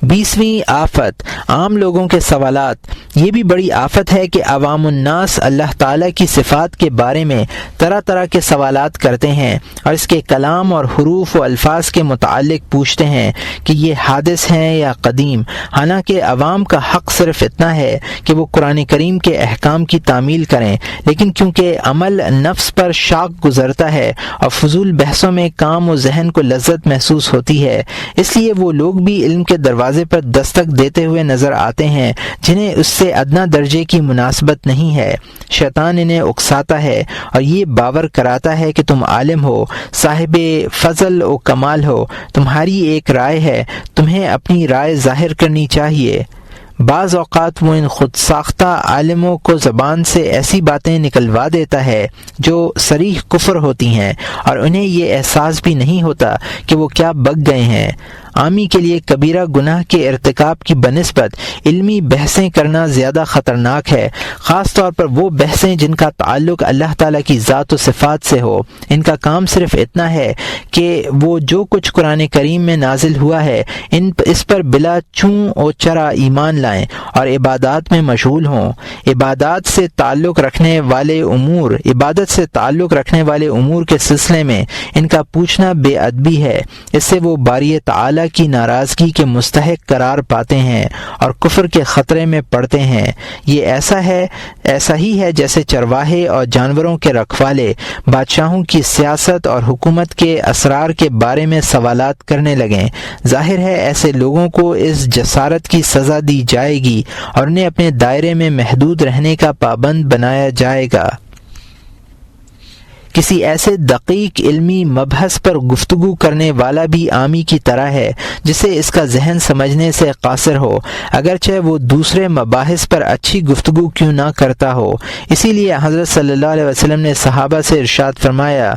20ویں آفت، عام لوگوں کے سوالات۔ یہ بھی بڑی آفت ہے کہ عوام الناس اللہ تعالیٰ کی صفات کے بارے میں طرح طرح کے سوالات کرتے ہیں اور اس کے کلام اور حروف و الفاظ کے متعلق پوچھتے ہیں کہ یہ حادث ہیں یا قدیم، حالانکہ عوام کا حق صرف اتنا ہے کہ وہ قرآن کریم کے احکام کی تعمیل کریں، لیکن کیونکہ عمل نفس پر شاق گزرتا ہے اور فضول بحثوں میں کام و ذہن کو لذت محسوس ہوتی ہے، اس لیے وہ لوگ بھی علم کے دروازے پر دستک دیتے ہوئے نظر آتے ہیں جنہیں اس سے ادنا درجے کی مناسبت نہیں ہے۔ شیطان انہیں اکساتا ہے اور یہ باور کراتا ہے کہ تم عالم ہو، صاحب فضل و کمال ہو، تمہاری ایک رائے ہے، تمہیں اپنی رائے ظاہر کرنی چاہیے۔ بعض اوقات وہ ان خود ساختہ عالموں کو زبان سے ایسی باتیں نکلوا دیتا ہے جو صریح کفر ہوتی ہیں، اور انہیں یہ احساس بھی نہیں ہوتا کہ وہ کیا بک گئے ہیں۔ عامی کے لیے کبیرہ گناہ کے ارتکاب کی بنسبت علمی بحثیں کرنا زیادہ خطرناک ہے، خاص طور پر وہ بحثیں جن کا تعلق اللہ تعالیٰ کی ذات و صفات سے ہو۔ ان کا کام صرف اتنا ہے کہ وہ جو کچھ قرآن کریم میں نازل ہوا ہے اس پر بلا چوں و چرا ایمان لائیں اور عبادات میں مشغول ہوں۔ عبادت سے تعلق رکھنے والے امور کے سلسلے میں ان کا پوچھنا بے ادبی ہے، اس سے وہ باری تعالیٰ کی ناراضگی کے مستحق قرار پاتے ہیں اور کفر کے خطرے میں پڑتے ہیں۔ یہ ایسا ہی ہے جیسے چرواہے اور جانوروں کے رکھوالے بادشاہوں کی سیاست اور حکومت کے اسرار کے بارے میں سوالات کرنے لگیں۔ ظاہر ہے ایسے لوگوں کو اس جسارت کی سزا دی جائے گی اور انہیں اپنے دائرے میں محدود رہنے کا پابند بنایا جائے گا۔ کسی ایسے دقیق علمی مبحث پر گفتگو کرنے والا بھی عامی کی طرح ہے جسے اس کا ذہن سمجھنے سے قاصر ہو، اگرچہ وہ دوسرے مباحث پر اچھی گفتگو کیوں نہ کرتا ہو۔ اسی لیے حضرت صلی اللہ علیہ وسلم نے صحابہ سے ارشاد فرمایا،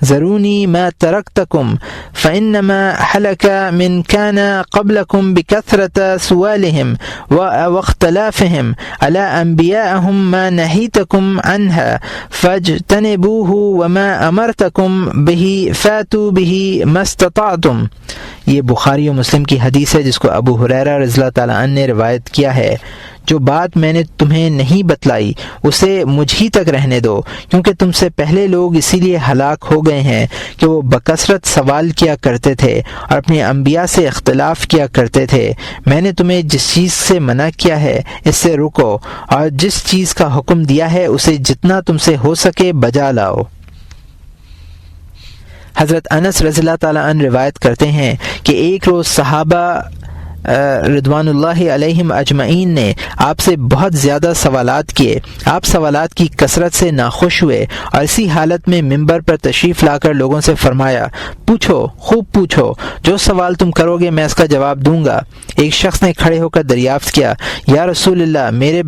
ذرونی ما ترکتکم فإنما حلک من کان قبلکم بکثرت سوالہم واختلافہم علی انبیاءہم ما نہیتکم عنہ فاجتنبوہ وما امرتکم بہ فاتوا بہ ما استطعتم۔ یہ بخاری و مسلم کی حدیث ہے جس کو ابو ہریرہ رضی اللہ تعالیٰ عنہ نے روایت کیا ہے۔ جو بات میں نے تمہیں نہیں بتلائی اسے مجھ ہی تک رہنے دو، کیونکہ تم سے پہلے لوگ اسی لیے ہلاک ہو گئے ہیں کہ وہ بکثرت سوال کیا کرتے تھے اور اپنے انبیاء سے اختلاف کیا کرتے تھے۔ میں نے تمہیں جس چیز سے منع کیا ہے اس سے رکو، اور جس چیز کا حکم دیا ہے اسے جتنا تم سے ہو سکے بجا لاؤ۔ حضرت انس رضی اللہ تعالیٰ عنہ روایت کرتے ہیں کہ ایک روز صحابہ رضوان اللہ علیہم اجمعین نے آپ سے بہت زیادہ سوالات کیے۔ آپ سوالات کی کثرت سے ناخوش ہوئے اور اسی حالت میں منبر پر تشریف لا کر لوگوں سے فرمایا، پوچھو، خوب پوچھو، جو سوال تم کرو گے میں اس کا جواب دوں گا۔ ایک شخص نے کھڑے ہو کر دریافت کیا، یا رسول اللہ میرا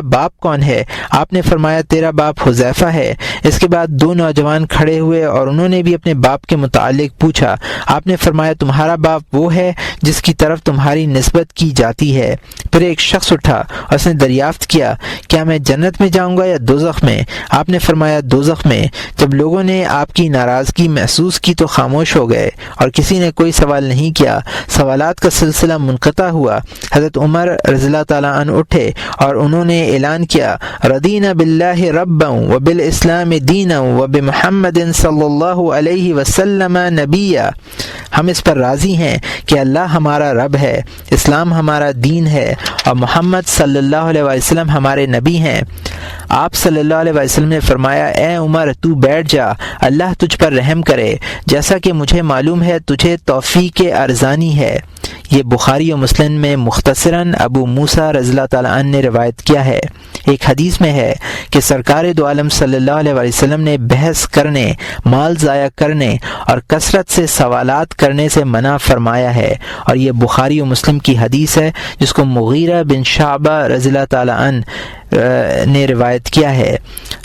باپ کون ہے؟ آپ نے فرمایا تیرا باپ حذیفہ ہے۔ اس کے بعد دو نوجوان کھڑے ہوئے اور انہوں نے بھی اپنے باپ کے متعلق پوچھا۔ آپ نے فرمایا تمہارا باپ وہ ہے جس کی طرف تمہاری نسبت کی جاتی ہے۔ پھر ایک شخص اٹھا اور اس نے دریافت کیا، کیا میں جنت میں جاؤں گا یا دوزخ میں؟ آپ نے فرمایا دوزخ میں۔ جب لوگوں نے آپ کی ناراضگی محسوس کی تو خاموش ہو گئے اور کسی نے کوئی سوال نہیں کیا۔ سوالات کا سلسلہ منقطع ہوا۔ حضرت عمر رضی اللہ تعالیٰ عنہ اٹھے اور انہوں نے اعلان کیا، رضینا باللہ ربا وبالاسلام دینا وبمحمد صلی اللہ علیہ وسلم نبیا۔ ہم اس پر راضی ہیں کہ اللہ ہمارا رب ہے، اسلام ہمارا دین ہے اور محمد صلی اللہ علیہ وسلم ہمارے نبی ہیں۔ آپ صلی اللہ علیہ وسلم نے فرمایا، اے عمر تو بیٹھ جا، اللہ تجھ پر رحم کرے، جیسا کہ مجھے معلوم ہے تجھے توفیق ارزانی ہے۔ یہ بخاری و مسلم میں مختصراً ابو موسیٰ رضی اللہ تعالیٰ عنہ نے روایت کیا ہے۔ ایک حدیث میں ہے کہ سرکار دو عالم صلی اللہ علیہ وسلم نے بحث کرنے، مال ضائع کرنے اور کثرت سے سوالات کرنے سے منع فرمایا ہے، اور یہ بخاری و مسلم کی حدیث ہے جس کو مغیرہ بن شعبہ رضی اللہ تعالیٰ عنہ نے روایت کیا ہے۔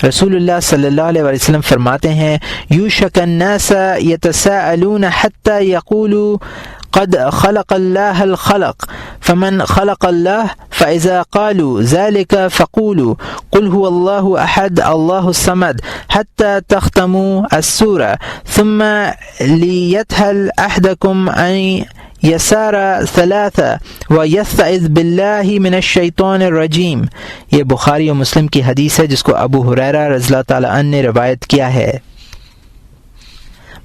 رسول اللہ صلی اللہ علیہ وسلم فرماتے ہیں، یوشک الناس یتساءلون حتی یقولوا قد خلق اللہ الخلق فمن خلق اللہ فإذا قالوا ذلك فقولوا قل هو الله أحد الله الصمد حتى تختموا السورة ثم ليتهل أحدكم أن يسار ثلاثة ويستعذ بالله من الشيطان الرجيم۔ یہ بخاری و مسلم کی حدیث ہے جس کو ابو ہریرہ رضی اللہ تعالیٰ عنہ نے روایت کیا ہے۔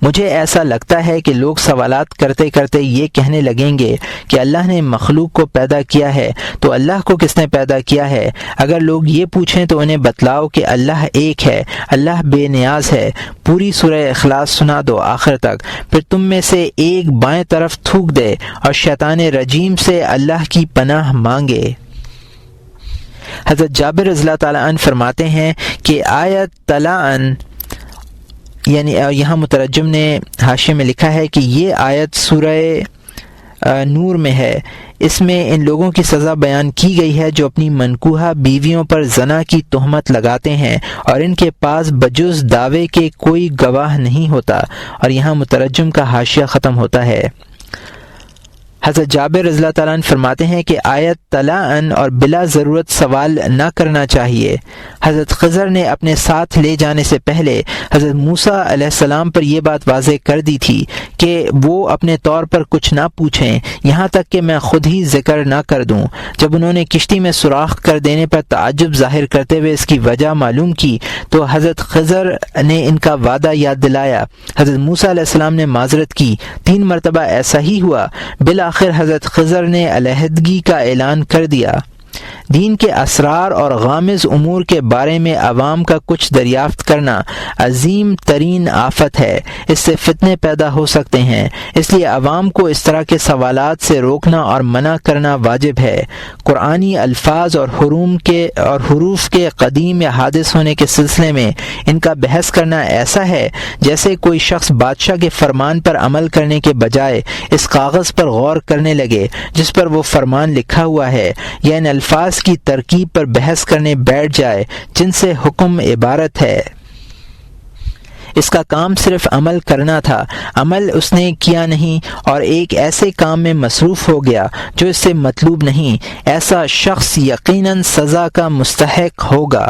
مجھے ایسا لگتا ہے کہ لوگ سوالات کرتے کرتے یہ کہنے لگیں گے کہ اللہ نے مخلوق کو پیدا کیا ہے تو اللہ کو کس نے پیدا کیا ہے؟ اگر لوگ یہ پوچھیں تو انہیں بتلاؤ کہ اللہ ایک ہے، اللہ بے نیاز ہے۔ پوری سورہ اخلاص سنا دو آخر تک، پھر تم میں سے ایک بائیں طرف تھوک دے اور شیطان رجیم سے اللہ کی پناہ مانگے۔ حضرت جابر رضی اللہ تعالیٰ عنہ فرماتے ہیں کہ آیت طلاً، یعنی یہاں مترجم نے حاشیے میں لکھا ہے کہ یہ آیت سورہ نور میں ہے، اس میں ان لوگوں کی سزا بیان کی گئی ہے جو اپنی منکوحہ بیویوں پر زنا کی تہمت لگاتے ہیں اور ان کے پاس بجز دعوے کے کوئی گواہ نہیں ہوتا، اور یہاں مترجم کا حاشیہ ختم ہوتا ہے۔ حضرت جابر رضی اللہ تعالیٰ عنہ فرماتے ہیں کہ آیت طلاً اور بلا ضرورت سوال نہ کرنا چاہیے۔ حضرت خضر نے اپنے ساتھ لے جانے سے پہلے حضرت موسیٰ علیہ السلام پر یہ بات واضح کر دی تھی کہ وہ اپنے طور پر کچھ نہ پوچھیں یہاں تک کہ میں خود ہی ذکر نہ کر دوں۔ جب انہوں نے کشتی میں سوراخ کر دینے پر تعجب ظاہر کرتے ہوئے اس کی وجہ معلوم کی تو حضرت خضر نے ان کا وعدہ یاد دلایا۔ حضرت موسیٰ علیہ السلام نے معذرت کی، 3 مرتبہ ایسا ہی ہوا، بالآخر حضرت خضر نے علیحدگی کا اعلان کر دیا۔ دین کے اسرار اور غامض امور کے بارے میں عوام کا کچھ دریافت کرنا عظیم ترین آفت ہے، اس سے فتنے پیدا ہو سکتے ہیں، اس لیے عوام کو اس طرح کے سوالات سے روکنا اور منع کرنا واجب ہے۔ قرآنی الفاظ اور حروف کے قدیم یا حادث ہونے کے سلسلے میں ان کا بحث کرنا ایسا ہے جیسے کوئی شخص بادشاہ کے فرمان پر عمل کرنے کے بجائے اس کاغذ پر غور کرنے لگے جس پر وہ فرمان لکھا ہوا ہے، یا ان الفاظ کی ترکیب پر بحث کرنے بیٹھ جائے جن سے حکم عبارت ہے۔ اس کا کام صرف عمل کرنا تھا، عمل اس نے کیا نہیں اور ایک ایسے کام میں مصروف ہو گیا جو اس سے مطلوب نہیں، ایسا شخص یقیناً سزا کا مستحق ہوگا۔